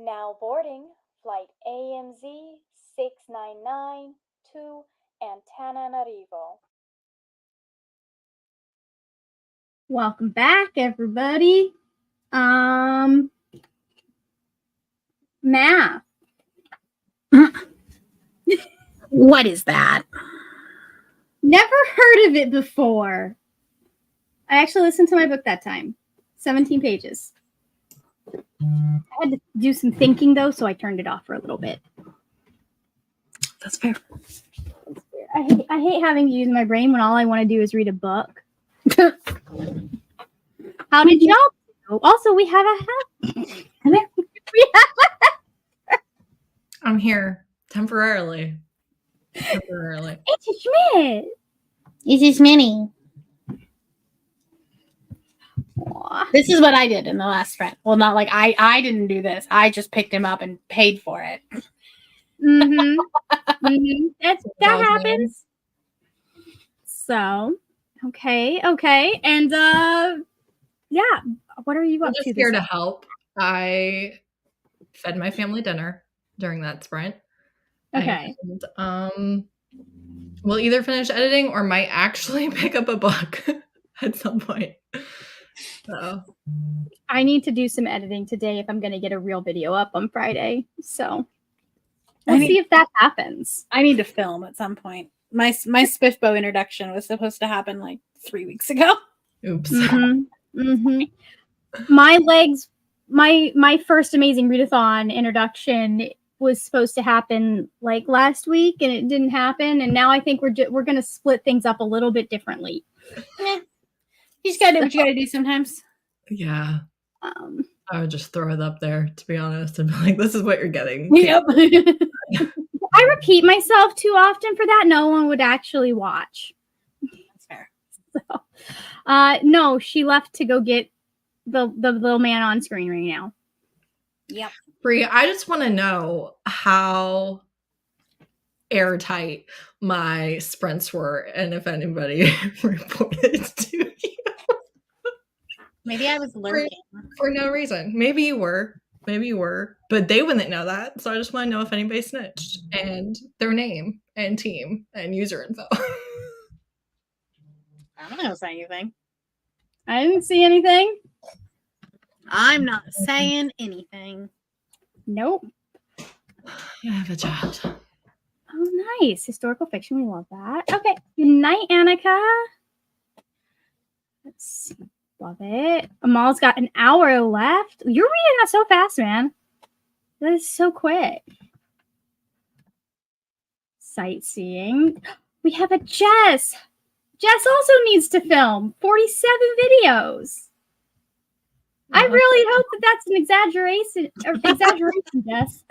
B: Now boarding flight AMZ 699 to Antananarivo.
A: Welcome back, everybody. Math.
C: What is that?
A: Never heard of it before. I actually listened to my book that time. 17 pages. I had to do some thinking, though, so I turned it off for a little bit.
C: That's fair.
A: I hate having to use my brain when all I want to do is read a book. How did y'all do? Also, we have
D: I'm here temporarily. Temporarily.
A: It's Schmidt.
C: This is Minnie.
A: Aw.
C: This is what I did in the last sprint. Well, not like I didn't do this. I just picked him up and paid for it.
A: Mm-hmm. Mm-hmm. That
D: Well
A: happens. So, okay. And yeah. What are you
D: I'm
A: up
D: just
A: to?
D: here
A: This
D: to help. I fed my family dinner during that sprint.
A: Okay.
D: And, we'll either finish editing or might actually pick up a book at some point. So
A: I need to do some editing today if I'm going to get a real video up on Friday. So we'll see if that happens.
C: I need to film at some point. My Spiffbo introduction was supposed to happen like 3 weeks ago.
D: oops.
A: Mm-hmm. Mm-hmm. My first Amazing Readathon introduction was supposed to happen like last week, and it didn't happen. And now I think we're going to split things up a little bit differently.
C: You just gotta do what you gotta do sometimes.
D: Yeah.
A: Um,
D: I would just throw it up there, to be honest, and be like, this is what you're getting.
C: Yep.
A: I repeat myself too often for that. No one would actually watch.
C: That's fair.
A: So, no, she left to go get the little man on screen right now.
C: Yep.
D: Bree, I just want to know how airtight my sprints were and if anybody reported to you.
C: Maybe I was lurking.
D: For no reason. Maybe you were, but they wouldn't know that. So I just want to know if anybody snitched and their name and team and user info.
C: I don't know anything.
A: I didn't see anything.
C: I'm not saying anything.
A: Nope.
D: I have a child.
A: Oh, nice. Historical fiction. We love that. Okay. Good night, Annika. Let's see. Love it. Amal's got an hour left. You're reading that so fast, man. That is so quick. Sightseeing. We have a Jess. Jess also needs to film 47 videos. I really hope that that's an exaggeration, Jess.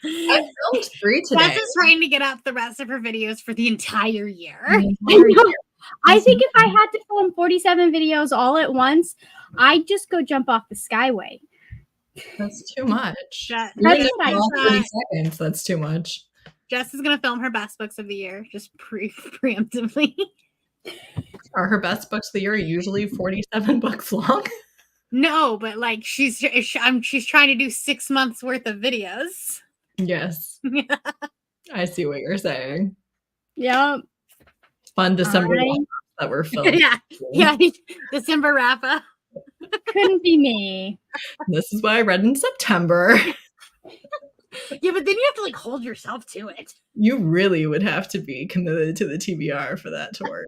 D: I filmed 3 today.
C: Jess is trying to get out the rest of her videos for the entire year.
A: I know. I think if I had to film 47 videos all at once, I'd just go jump off the Skyway.
D: That's too much.
C: Jess,
A: That's
D: Even
A: what I
D: if it's
C: thought.
D: 30 seconds, that's too much.
C: Jess is gonna film her best books of the year, just preemptively.
D: Are her best books of the year usually 47 books long?
C: No, but like she's trying to do 6 months worth of videos.
D: Yes. I see what you're saying.
A: Yep.
D: Fun December
A: Alright.
D: walk-ups that were filmed.
C: yeah. December wrap up.
A: Couldn't be me.
D: This is what I read in September.
C: Yeah, but then you have to like hold yourself to it.
D: You really would have to be committed to the TBR for that to work.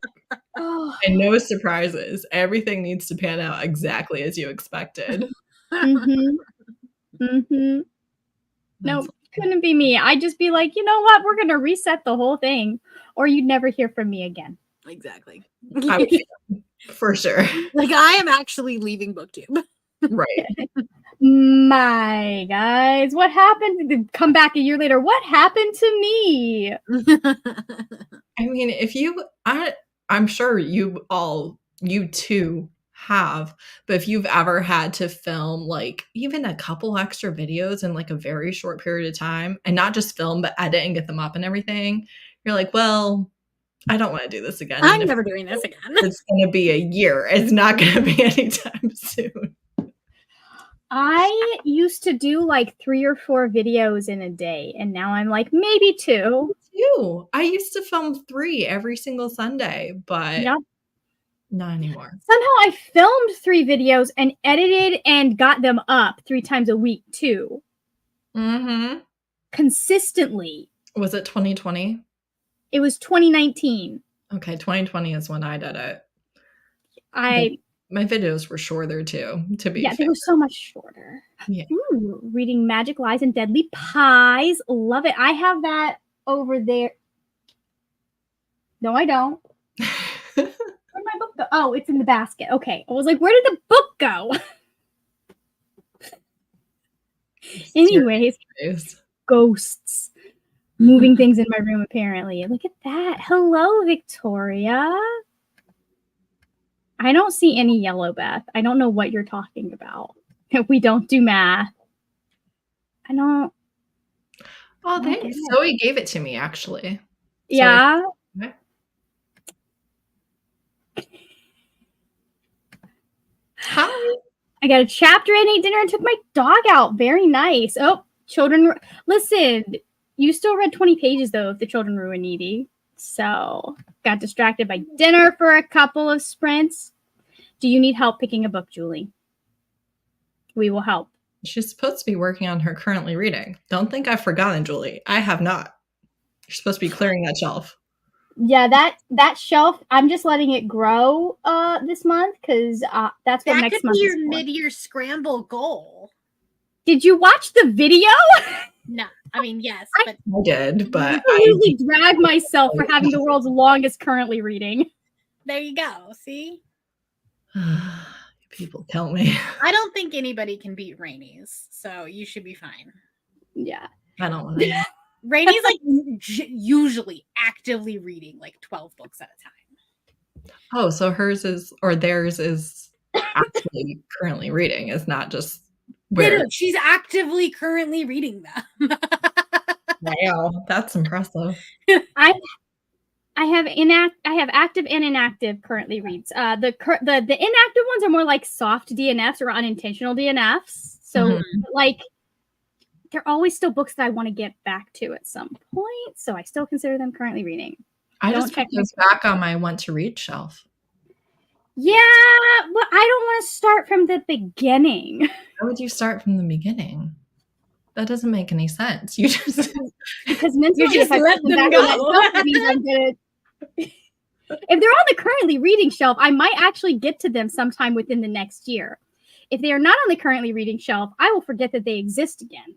A: Oh.
D: And no surprises. Everything needs to pan out exactly as you expected.
A: Mm-hmm. Mm-hmm. Nope. Couldn't be me. I'd just be like, you know what? We're going to reset the whole thing, or you'd never hear from me again.
C: Exactly.
D: I would say, for sure.
C: Like I am actually leaving BookTube.
D: Right.
A: My guys, what happened? Come back a year later. What happened to me?
D: I mean, if you, I'm sure you too have, but if you've ever had to film like even a couple extra videos in like a very short period of time, and not just film, but edit and get them up and everything, you're like, well, I don't want to do this again.
C: I'm never doing this again.
D: It's going to be a year. It's not going to be anytime soon.
A: I used to do like 3 or 4 videos in a day, and now I'm like maybe 2.
D: Too. I used to film 3 every single Sunday, but
A: Yep.
D: not anymore.
A: Somehow I filmed 3 videos and edited and got them up 3 times a week too.
D: Mm-hmm.
A: Consistently.
D: Was it 2020?
A: It was 2019.
D: Okay, 2020 is when I did it.
A: My
D: videos were shorter too, to be fair.
A: They were so much shorter.
D: Yeah.
A: Ooh, reading Magic Lies and Deadly Pies. Love it. I have that over there. No, I don't. Where'd my book go? Oh, it's in the basket. Okay. I was like, where did the book go? Anyways, ghosts. Moving things in my room, apparently. Look at that. Hello, Victoria. I don't see any yellow, Beth. I don't know what you're talking about. We don't do math. I don't.
D: Oh, thanks. Zoe gave it to me, actually.
A: Yeah.
D: Okay. Hi.
A: I got a chapter and ate dinner and took my dog out. Very nice. Oh, children. Listen, you still read 20 pages, though, if the children were needy. So, got distracted by dinner for a couple of sprints. Do you need help picking a book, Julie? We will help.
D: She's supposed to be working on her currently reading. Don't think I've forgotten, Julie. I have not. You're supposed to be clearing that shelf.
A: Yeah, that shelf, I'm just letting it grow this month because that's what next month is for. That could be
C: your mid-year scramble goal.
A: Did you watch the video?
C: No, I mean, yes. But
D: I did, but
A: I usually drag myself for having the world's longest currently reading.
C: There you go. See?
D: People tell me.
C: I don't think anybody can beat Rainey's, so you should be fine.
A: Yeah.
D: I don't want to.
C: Rainey's like usually actively reading like 12 books at a time.
D: Oh, so hers is, or theirs is actually currently reading. It's not just where.
C: No, she's actively currently reading them.
D: Wow, that's impressive.
A: I have active and inactive currently reads. The inactive ones are more like soft DNFs or unintentional DNFs. So like they're always still books that I want to get back to at some point. So I still consider them currently reading.
D: I just put those back on my want to read shelf.
A: Yeah, but I don't want to start from the beginning.
D: Why would you start from the beginning? That doesn't make any sense. You just
A: because mentally,
C: you just let them go.
A: If they're on the currently reading shelf, I might actually get to them sometime within the next year. If they are not on the currently reading shelf, I will forget that they exist again.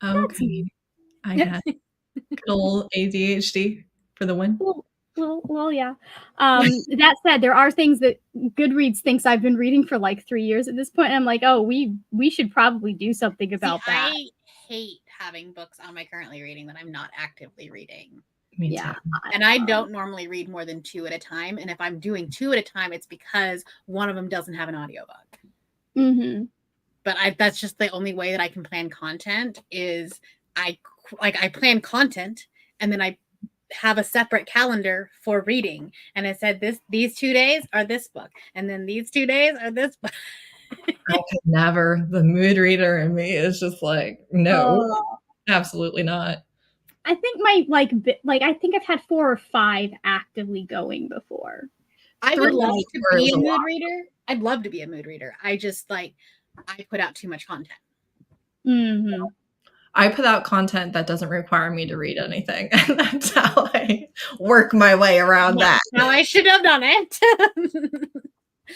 D: Okay. I got good old ADHD for the win.
A: Well, yeah. That said, there are things that Goodreads thinks I've been reading for like 3 years at this point. And I'm like, oh, we should probably do something about that.
C: I hate having books on my currently reading that I'm not actively reading.
D: Me too.
C: And I don't normally read more than 2 at a time. And if I'm doing 2 at a time, it's because one of them doesn't have an audiobook.
A: Mm-hmm.
C: But that's just the only way that I can plan content is I plan content and then I have a separate calendar for reading. And I said these 2 days are this book. And then these 2 days are this book.
D: I could never. The mood reader in me is just like, no, absolutely not.
A: I think I think I've had 4 or 5 actively going before.
C: I would love to be a mood reader. I'd love to be a mood reader. I just I put out too much content.
A: Mm-hmm.
D: I put out content that doesn't require me to read anything. And that's how I work my way around that.
C: Now I should have done it.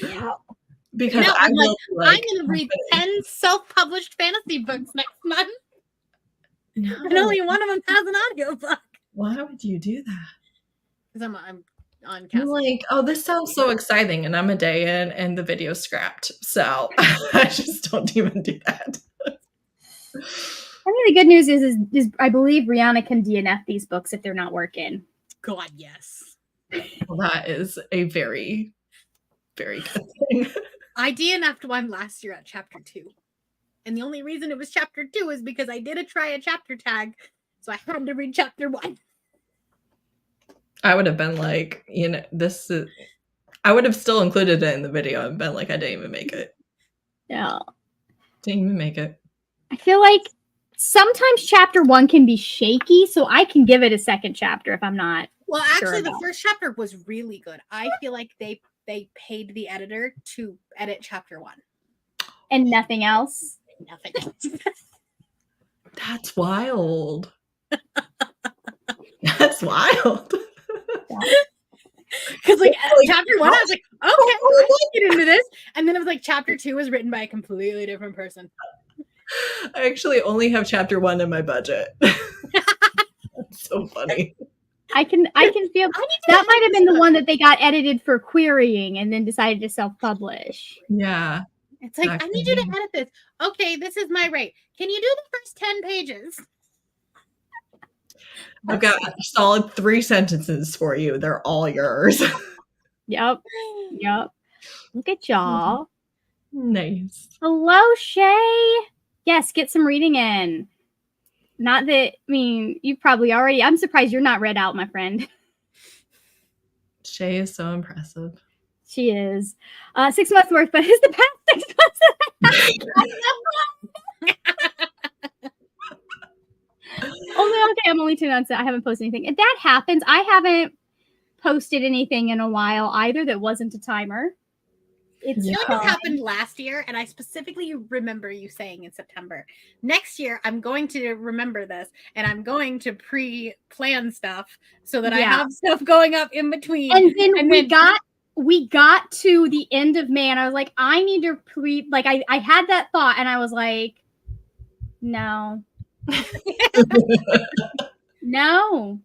A: Yeah.
D: Because
C: I'm going to read 10 self-published fantasy books next month.
D: No.
C: And only one of them has an audiobook.
D: Why would you do that?
C: Because I'm on
D: I'm like, oh, this sounds so exciting. And I'm a day in and the video's scrapped. So I just don't even do that.
A: I mean, the good news is I believe Rihanna can DNF these books if they're not working.
C: God, yes.
D: Well, that is a very, very good thing.
C: I DNF'd one last year at chapter 2. And the only reason it was chapter 2 is because I did try a chapter tag. So I had to read chapter 1.
D: I would have been like, I would have still included it in the video and been like, I didn't even make it.
A: Yeah.
D: Didn't even make it.
A: I feel like sometimes chapter 1 can be shaky, so I can give it a second chapter if I'm not.
C: Well,
A: sure
C: actually, the
A: about.
C: first chapter was really good. I feel like they paid the editor to edit chapter 1.
A: And nothing else.
C: Nothing.
D: That's wild. That's wild.
C: Because like chapter 1, I was like, okay, I can get into this, and then it was like chapter 2 was written by a completely different person.
D: I actually only have chapter 1 in my budget. That's so funny.
A: I can feel that might have been the one that they got edited for querying and then decided to self-publish.
D: Yeah.
C: It's like, I need you to edit this. Okay, this is my rate. Can you do the first 10 pages?
D: I've got a solid 3 sentences for you. They're all yours.
A: Yep. Look at y'all.
D: Nice.
A: Hello, Shay. Yes, get some reading in. Not that, I mean, you probably already, I'm surprised you're not read out, my friend.
D: Shay is so impressive.
A: She is. 6 months worth, but is the past 6 months? I'm only 2 months. I haven't posted anything. If that happens, I haven't posted anything in a while either that wasn't a timer. It's
C: I feel like this happened last year, and I specifically remember you saying in September, next year I'm going to remember this, and I'm going to pre-plan stuff so that I have stuff going up in between.
A: And then we got to the end of May, and I was like, I need to I had that thought, and I was like, no. No.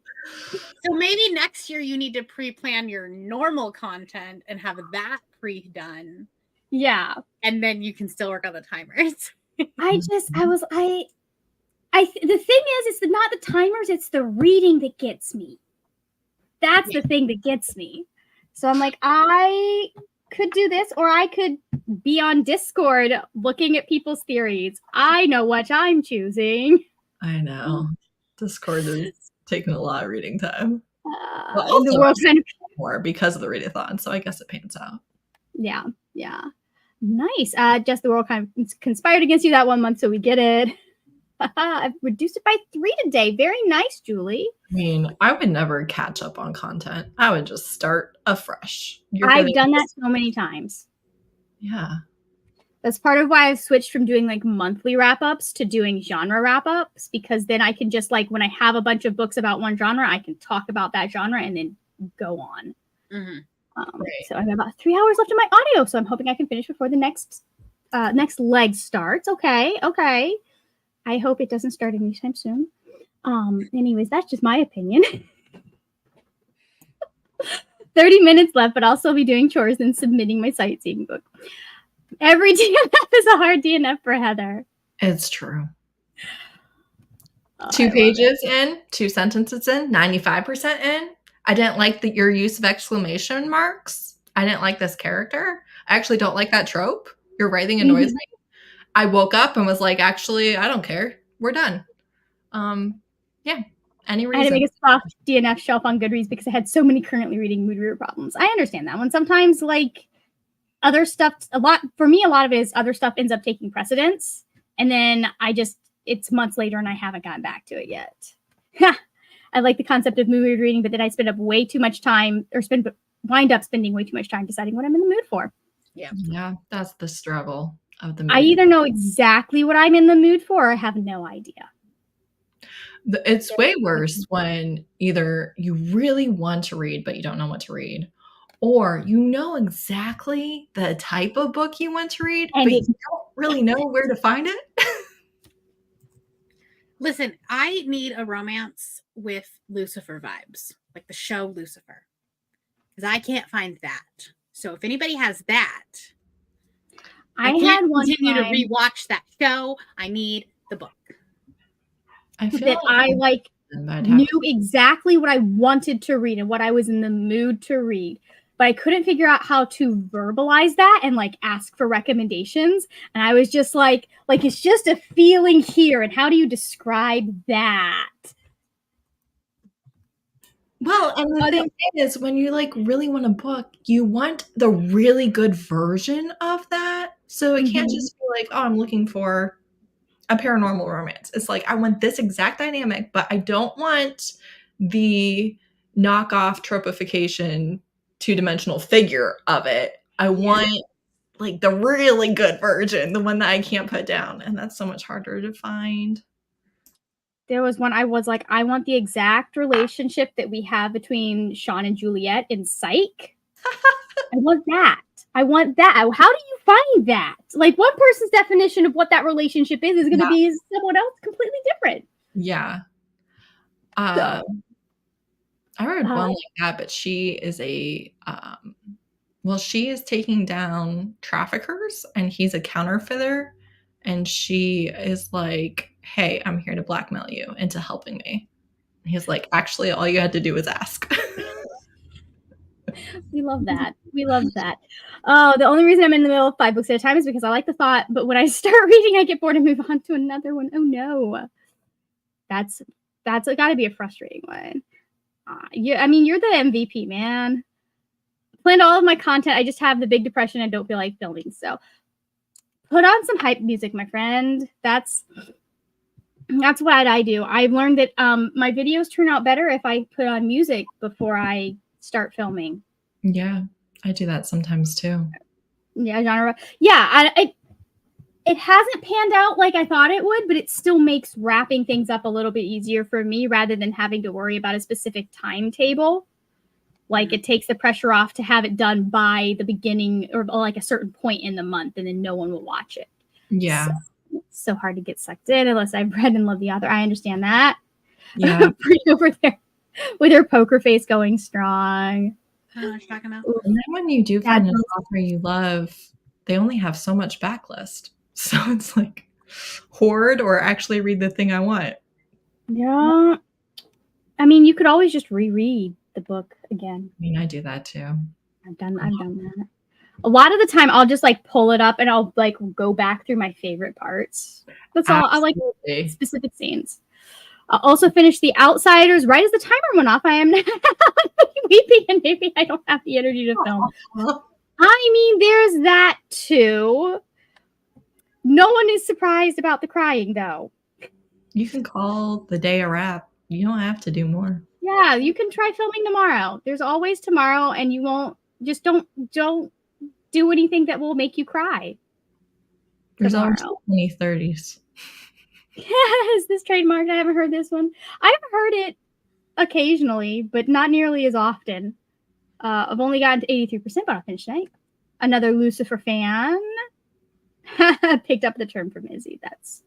C: So maybe next year you need to pre-plan your normal content and have that pre-done.
A: Yeah.
C: And then you can still work on the timers.
A: The thing is, it's not the timers, it's the reading that gets me. That's the thing that gets me. So I'm like, I could do this, or I could be on Discord looking at people's theories. I know what I'm choosing.
D: I know. Discord is taking a lot of reading time.
A: But also, the world kind of
D: more because of the readathon, so I guess it pans out.
A: Yeah. Nice. Just the world kind of conspired against you that 1 month, so we get it. I've reduced it by 3 today. Very nice, Julie.
D: I mean, I would never catch up on content. I would just start afresh.
A: I've done that so many times.
D: Yeah.
A: That's part of why I've switched from doing like monthly wrap-ups to doing genre wrap-ups, because then I can just when I have a bunch of books about one genre, I can talk about that genre and then go on.
C: Mm-hmm.
A: So I have about 3 hours left in my audio, so I'm hoping I can finish before the next leg starts. Okay. I hope it doesn't start anytime soon. Anyways, that's just my opinion. 30 minutes left, but I'll still be doing chores and submitting my sightseeing book. Every DNF is a hard DNF for Heather.
D: It's true. 2 pages in, 2 sentences in, 95% in. I didn't like your use of exclamation marks. I didn't like this character. I actually don't like that trope. Your writing annoys me. I woke up and was like, actually, I don't care. We're done. Any reason.
A: I had to make a soft DNF shelf on Goodreads because I had so many currently reading mood reader problems. I understand that one. Sometimes other stuff, a lot of it is other stuff ends up taking precedence. And then it's months later and I haven't gotten back to it yet. I like the concept of mood reading, but then I spend up way too much time wind up spending way too much time deciding what I'm in the mood for.
D: Yeah, that's the struggle of the mood.
A: I either know exactly what I'm in the mood for or I have no idea.
D: It's way worse when either you really want to read, but you don't know what to read, or you know exactly the type of book you want to read, but you don't really know where to find it.
C: Listen, I need a romance with Lucifer vibes, like the show Lucifer, because I can't find that. So if anybody has that, I can't continue to rewatch that show. I need the book.
A: I feel knew exactly what I wanted to read and what I was in the mood to read, but I couldn't figure out how to verbalize that and ask for recommendations. And I was just like it's just a feeling here, and how do you describe that?
D: Well, and the thing is, when you really want a book, you want the really good version of that. So it can't
A: Mhm.
D: just be like, oh, I'm looking for a paranormal romance. It's like, I want this exact dynamic, but I don't want the knockoff tropification two-dimensional figure of it. I want like the really good version, the one that I can't put down. And that's so much harder to find.
A: There was one I was like, I want the exact relationship that we have between Sean and Juliet in Psych. I want that. I want that. How do you find that? Like, one person's definition of what that relationship is going to be someone else completely different.
D: Yeah.
A: So,
D: I read one like that, but she is she is taking down traffickers and he's a counterfeiter. And she is like, hey, I'm here to blackmail you into helping me. And he's like, actually, all you had to do was ask.
A: we love that. We love that. Oh, the only reason I'm in the middle of 5 books at a time is because I like the thought, but when I start reading, I get bored and move on to another one. Oh no. That's got to be a frustrating one. I mean, you're the MVP, man. Planned all of my content. I just have the big depression and don't feel like filming. So put on some hype music, my friend. That's what I do. I've learned that my videos turn out better if I put on music before I start filming.
D: Yeah, I do that sometimes too.
A: Yeah, genre. Yeah, it hasn't panned out like I thought it would, but it still makes wrapping things up a little bit easier for me rather than having to worry about a specific timetable. Like, it takes the pressure off to have it done by the beginning or like a certain point in the month, and then no one will watch it.
D: Yeah.
A: So, it's so hard to get sucked in unless I've read and love the author. I understand that.
D: Yeah.
A: Brie over there with her poker face going strong.
C: I don't know what you're talking about.
D: And then when you do find an author you love, they only have so much backlist. So it's like, hoard or actually read the thing I want.
A: Yeah. I mean, you could always just reread the book again.
D: I mean, I do that too.
A: I've done that. A lot of the time I'll just like pull it up and I'll like go back through my favorite parts. That's all. I like specific scenes. I'll also finish The Outsiders right as the timer went off. I am now weeping and maybe I don't have the energy to film. I mean, there's that too. No one is surprised about the crying though.
D: You can call the day a wrap. You don't have to do more.
A: Yeah, you can try filming tomorrow. There's always tomorrow, and you won't just don't do anything that will make you cry.
D: There's always 2030s.
A: Yes, this trademark. I haven't heard this one. I've heard it occasionally, but not nearly as often. I've only gotten to 83%, but I'll finish tonight. Another Lucifer fan. Picked up the term from Izzy. That's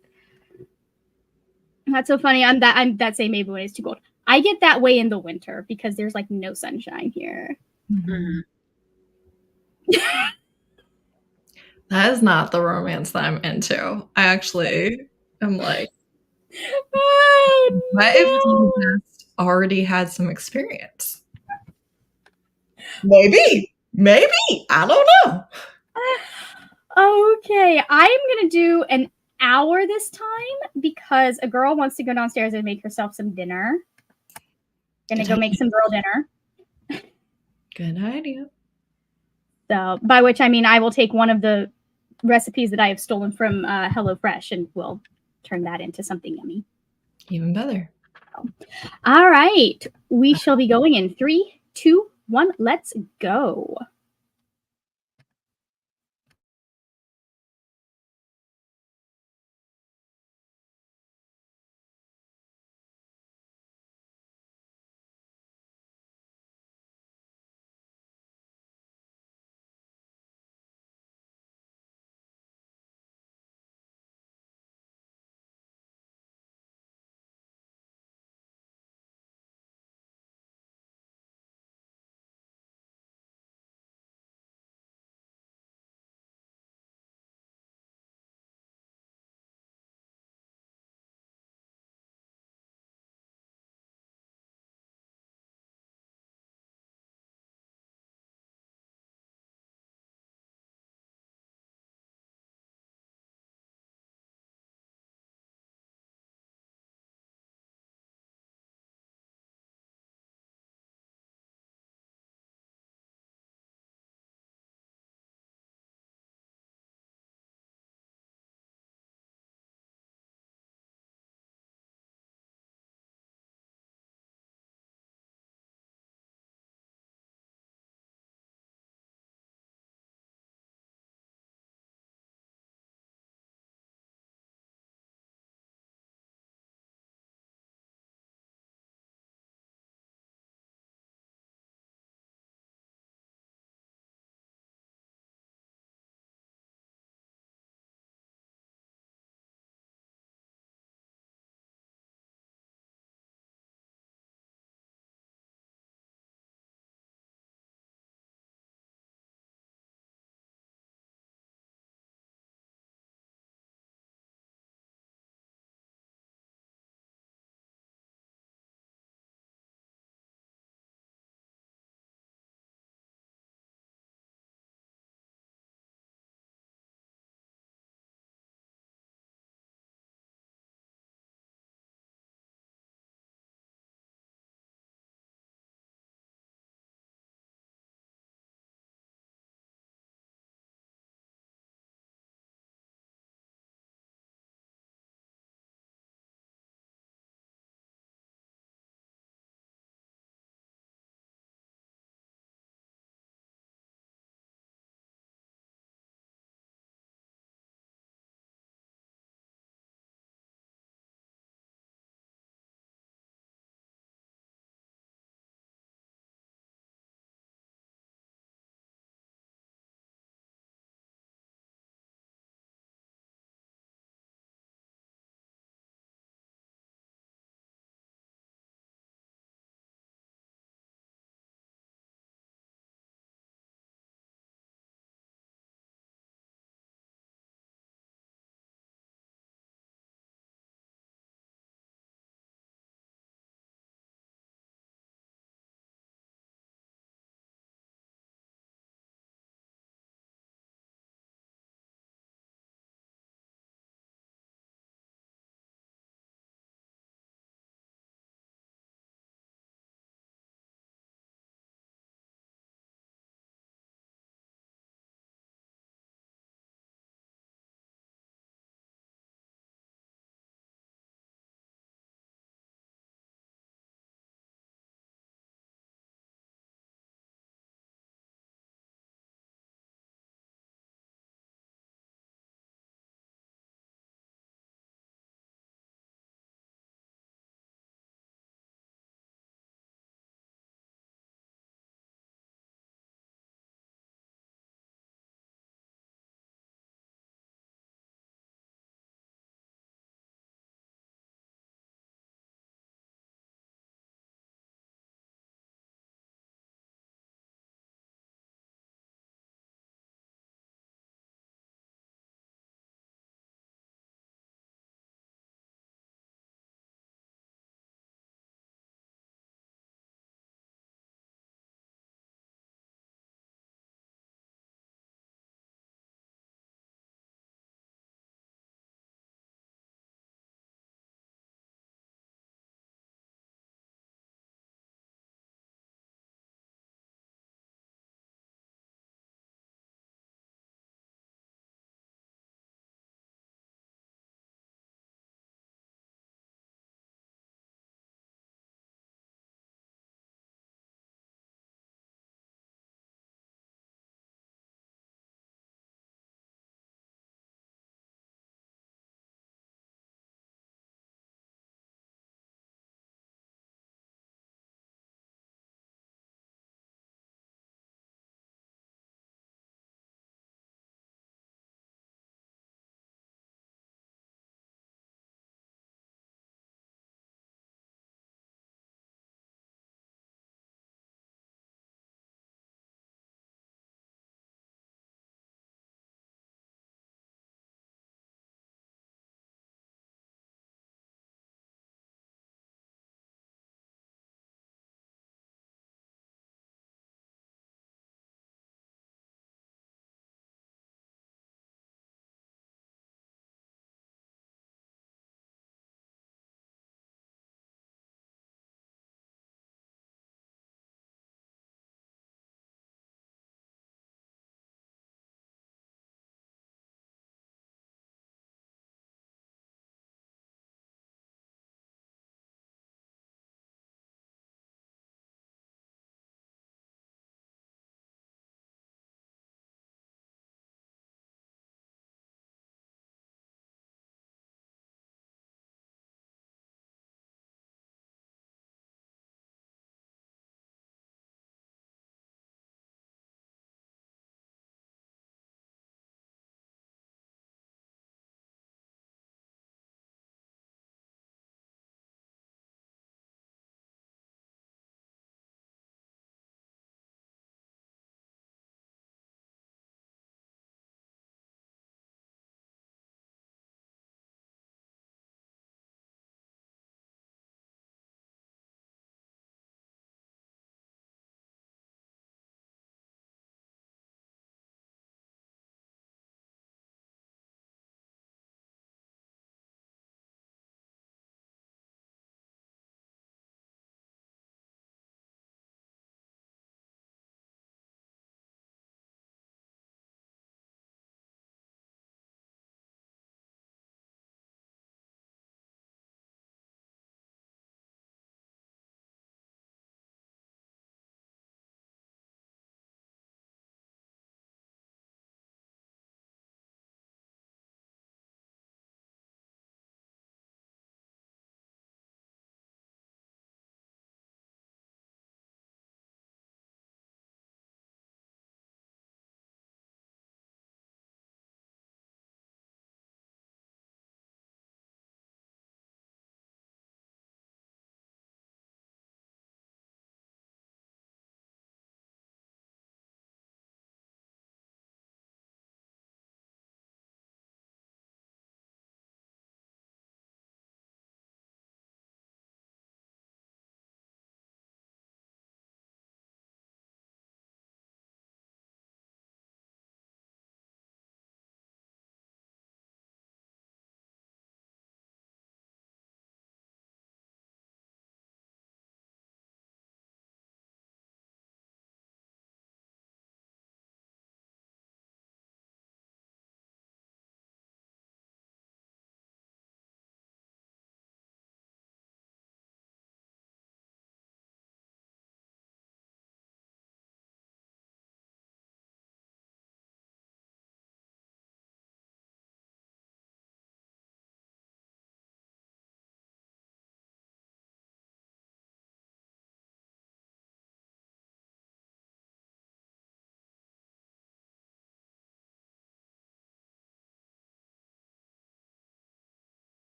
A: so funny. I'm that same maybe when it's too cold. I get that way in the winter because there's like no sunshine here.
D: Mm-hmm. That is not the romance that I'm into. I actually am like, what if you just already had some experience? Maybe. I don't know.
A: Okay, I'm gonna do an hour this time because a girl wants to go downstairs and make herself some dinner. Gonna go make some girl dinner.
D: Good idea.
A: So, by which I mean I will take one of the recipes that I have stolen from HelloFresh and we'll turn that into something yummy.
D: Even better.
A: All right, we shall be going in 3, 2, 1. Let's go.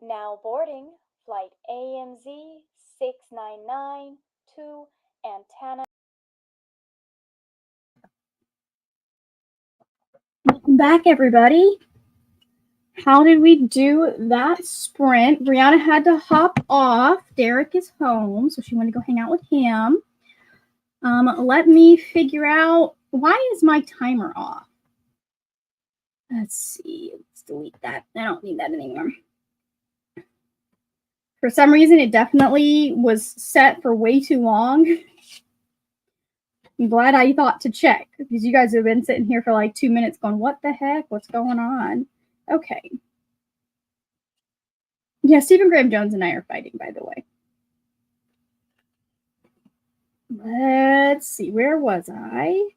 B: Now boarding flight AMZ 699 to Antenna.
A: Welcome back, everybody. How did we do that sprint? Brianna had to hop off. Derek is home, so she wanted to go hang out with him. Let me figure out, why is my timer off? Let's see. Let's delete that. I don't need that anymore. For some reason, it definitely was set for way too long. I'm glad I thought to check, because you guys have been sitting here for like 2 minutes going, what the heck? What's going on? Okay. Yeah, Stephen Graham Jones and I are fighting, by the way. Let's see. Where was I?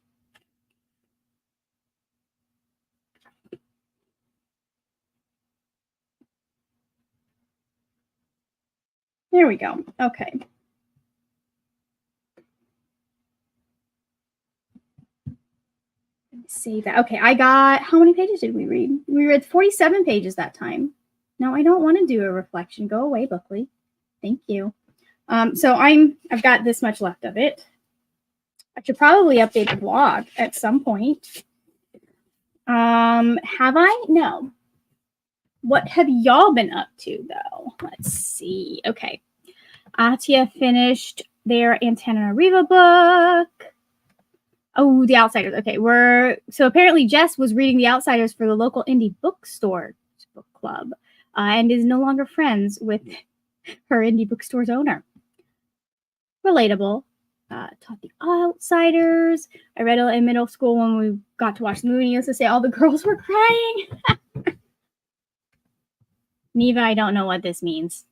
A: There we go. Okay. Save that. Okay, I got, how many pages did we read? We read 47 pages that time. No, I don't want to do a reflection. Go away, Bookly. Thank you. So I've got this much left of it. I should probably update the blog at some point. Have I? No. What have y'all been up to, though? Let's see. Okay. Atia finished their Antananarivo book. Oh, The Outsiders. Okay, so apparently Jess was reading The Outsiders for the local indie bookstore book club, and is no longer friends with her indie bookstore's owner. Relatable. Taught The Outsiders. I read it in middle school when we got to watch the movie. I used to say all the girls were crying. Neva, I don't know what this means.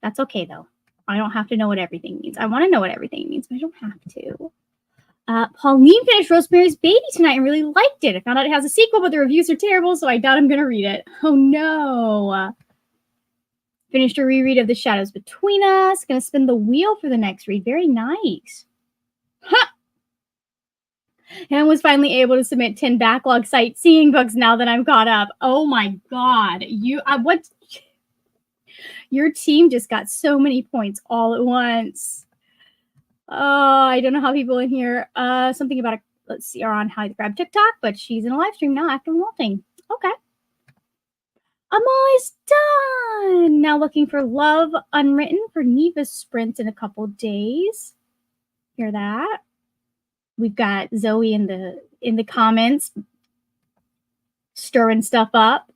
A: That's okay, though. I don't have to know what everything means. I want to know what everything means, but I don't have to. Pauline finished Rosemary's Baby tonight and really liked it. I found out it has a sequel, but the reviews are terrible, so I doubt I'm going to read it. Oh, no. Finished a reread of The Shadows Between Us. Going to spin the wheel for the next read. Very nice. Huh. And was finally able to submit 10 backlog sightseeing books now that I'm caught up. Oh, my God. Your team just got so many points all at once. Oh, I don't know how people in here, something about let's see, are on how to grab TikTok, but she's in a live stream now after molting. Okay. I'm always done. Now looking for Love Unwritten for Neva's sprint in a couple days. Hear that? We've got Zoe in the comments stirring stuff up.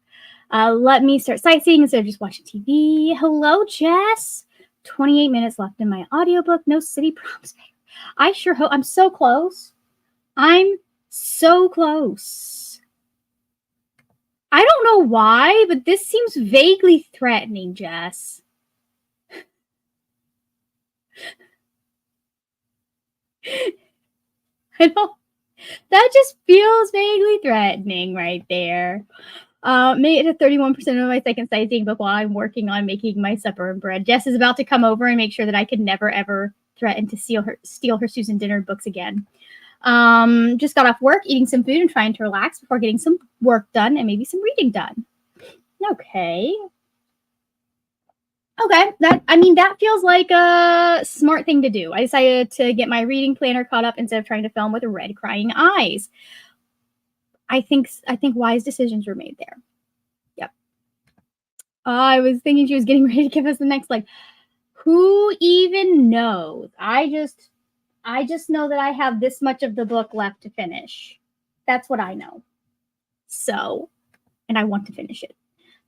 A: Let me start sightseeing instead of just watching TV. Hello, Jess. 28 minutes left in my audiobook. No city prompts. I sure hope. I'm so close. I'm so close. I don't know why, but this seems vaguely threatening, Jess. I don't. That just feels vaguely threatening right there. Made it to 31% of my second sightseeing book while I'm working on making my supper and bread. Jess is about to come over and make sure that I could never, ever threaten to steal her Susan dinner books again. Just got off work, eating some food and trying to relax before getting some work done and maybe some reading done. Okay. Okay, that feels like a smart thing to do. I decided to get my reading planner caught up instead of trying to film with red crying eyes. I think wise decisions were made there. Yep. I was thinking she was getting ready to give us the next leg. Who even knows? I just know that I have this much of the book left to finish. That's what I know. So, and I want to finish it.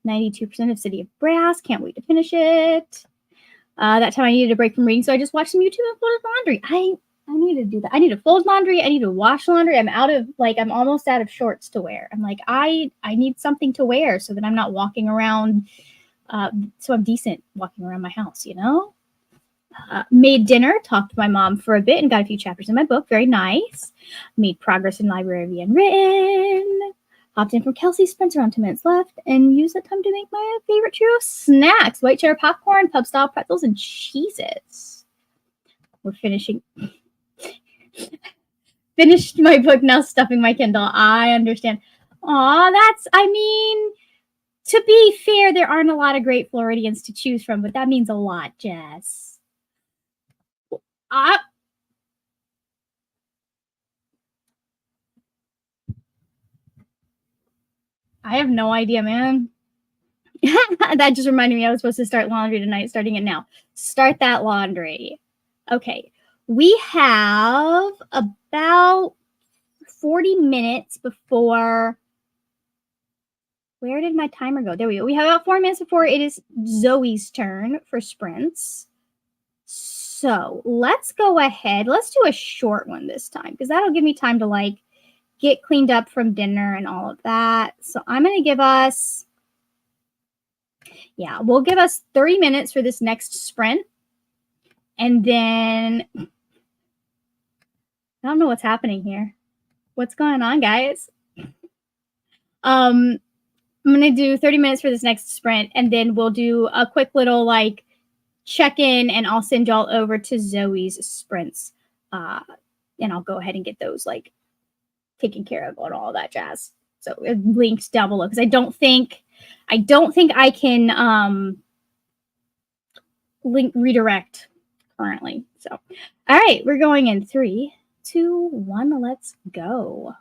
A: 92% of City of Brass. Can't wait to finish it. That time I needed a break from reading, so I just watched some YouTube and folded laundry. I need to do that. I need to fold laundry. I need to wash laundry. I'm almost out of shorts to wear. I'm like, I need something to wear so that I'm not walking around, so I'm decent walking around my house, you know? Made dinner, talked to my mom for a bit and got a few chapters in my book. Very nice. Made progress in Library of the Unwritten. Hopped in from Kelsey, spent around 10 minutes left, and used that time to make my favorite trio of snacks. White cheddar popcorn, pub-style pretzels, and Cheez-Its. We're finishing... Finished my book, now stuffing my Kindle. I understand. Aw, To be fair, there aren't a lot of great Floridians to choose from, but that means a lot, Jess. I have no idea, man. That just reminded me I was supposed to start laundry tonight, starting it now. Start that laundry. Okay. We have about 40 minutes before. Where did my timer go? There we go. We have about 4 minutes before it is Zoe's turn for sprints. So let's go ahead. Let's do a short one this time because that'll give me time to like get cleaned up from dinner and all of that. So I'm going to give us, we'll give us 30 minutes for this next sprint. And then I don't know what's happening here. What's going on, guys? I'm going to do 30 minutes for this next sprint, and then we'll do a quick little like check-in, and I'll send y'all over to Zoe's sprints. And I'll go ahead and get those like taken care of and all that jazz. So linked down below because I don't think I can link redirect currently. So all right, we're going in 3, 2, 1, let's go.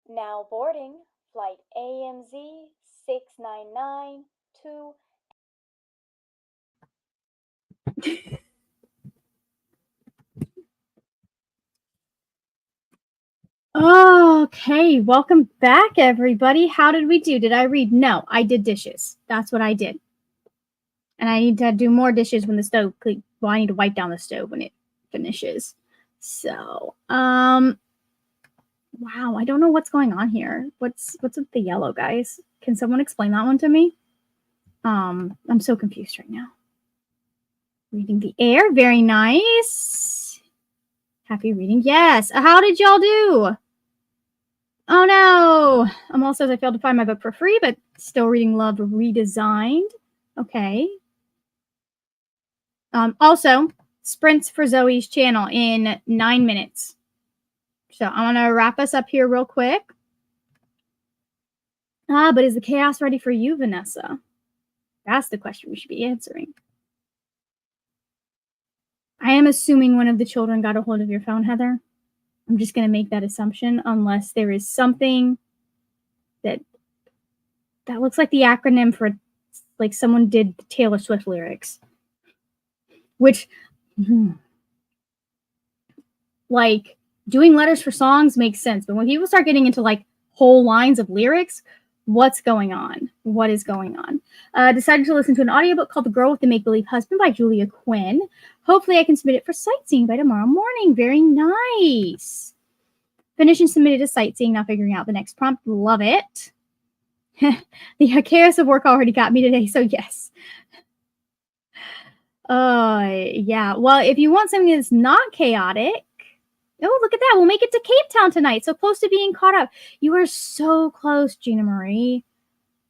B: Now boarding flight AMZ 699 to
A: Okay, welcome back, everybody. How did we do? Did I read? No, I did dishes. That's what I did. And I need to do more dishes when the stove, well, I need to wipe down the stove when it finishes. So, wow, I don't know what's going on here. What's with the yellow, guys? Can someone explain that one to me? I'm so confused right now. Reading the air, very nice. Happy reading, yes. How did y'all do? Oh no! Amal says I failed to find my book for free, but still reading Love Redesigned. Okay. Also, sprints for Zoe's channel in 9 minutes. So I want to wrap us up here real quick. But is the chaos ready for you, Vanessa? That's the question we should be answering. I am assuming one of the children got a hold of your phone, Heather. I'm just going to make that assumption unless there is something that looks like the acronym for, like, someone did Taylor Swift lyrics. Which, like, doing letters for songs makes sense. But when people start getting into, like, whole lines of lyrics, what's going on? What is going on? Decided to listen to an audiobook called The Girl with the Make-Believe Husband by Julia Quinn. Hopefully I can submit it for sightseeing by tomorrow morning. Very nice. Finished and submitted to sightseeing, now figuring out the next prompt. Love it. The chaos of work already got me today, so yes. Yeah. Well, if you want something that's not chaotic, oh, look at that. We'll make it to Cape Town tonight. So close to being caught up. You are so close, Gina Marie.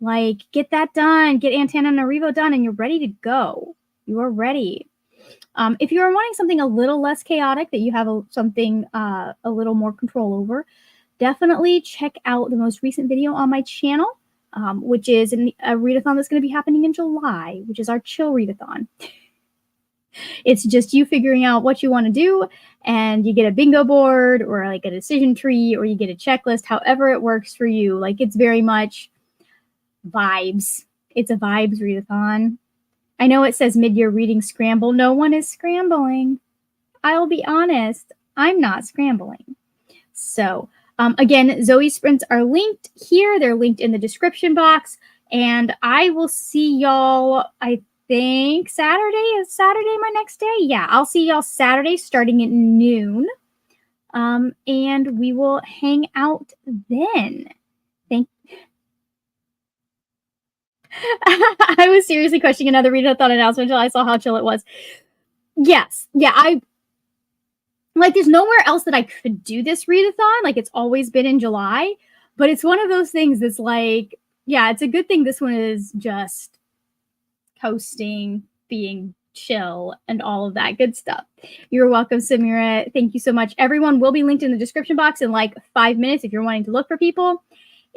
A: Like, get that done. Get Antananarivo done, and you're ready to go. You are ready. If you are wanting something a little less chaotic that you have something a little more control over, definitely check out the most recent video on my channel, which is a readathon that's going to be happening in July, which is our chill readathon. It's just you figuring out what you want to do, and you get a bingo board or like a decision tree, or you get a checklist, however it works for you. Like, it's very much vibes. It's a vibes readathon. I know it says mid-year reading scramble. No one is scrambling. I'll be honest, I'm not scrambling. So, again, Zoe's sprints are linked here. They're linked in the description box. And I will see y'all, I think Saturday. Is Saturday my next day? Yeah, I'll see y'all Saturday starting at noon. And we will hang out then. I was seriously questioning another readathon announcement until I saw how chill it was. Yes. Yeah, there's nowhere else that I could do this readathon. Like, it's always been in July. But it's one of those things that's like, yeah, it's a good thing this one is just coasting, being chill, and all of that good stuff. You're welcome, Samira. Thank you so much. Everyone will be linked in the description box in like 5 minutes if you're wanting to look for people.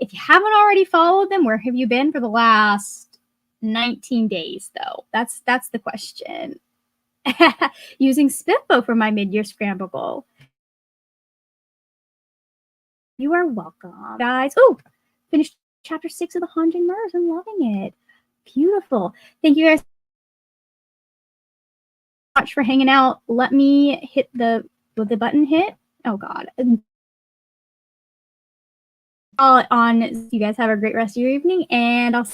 A: If you haven't already followed them, where have you been for the last 19 days, though? That's the question. Using Spiffbo for my mid-year scramble goal. You are welcome, guys. Oh, finished chapter 6 of the Haunting Murders. I'm loving it. Beautiful. Thank you guys so much for hanging out. Let me hit the button hit. Oh God. On you guys have a great rest of your evening, and I'll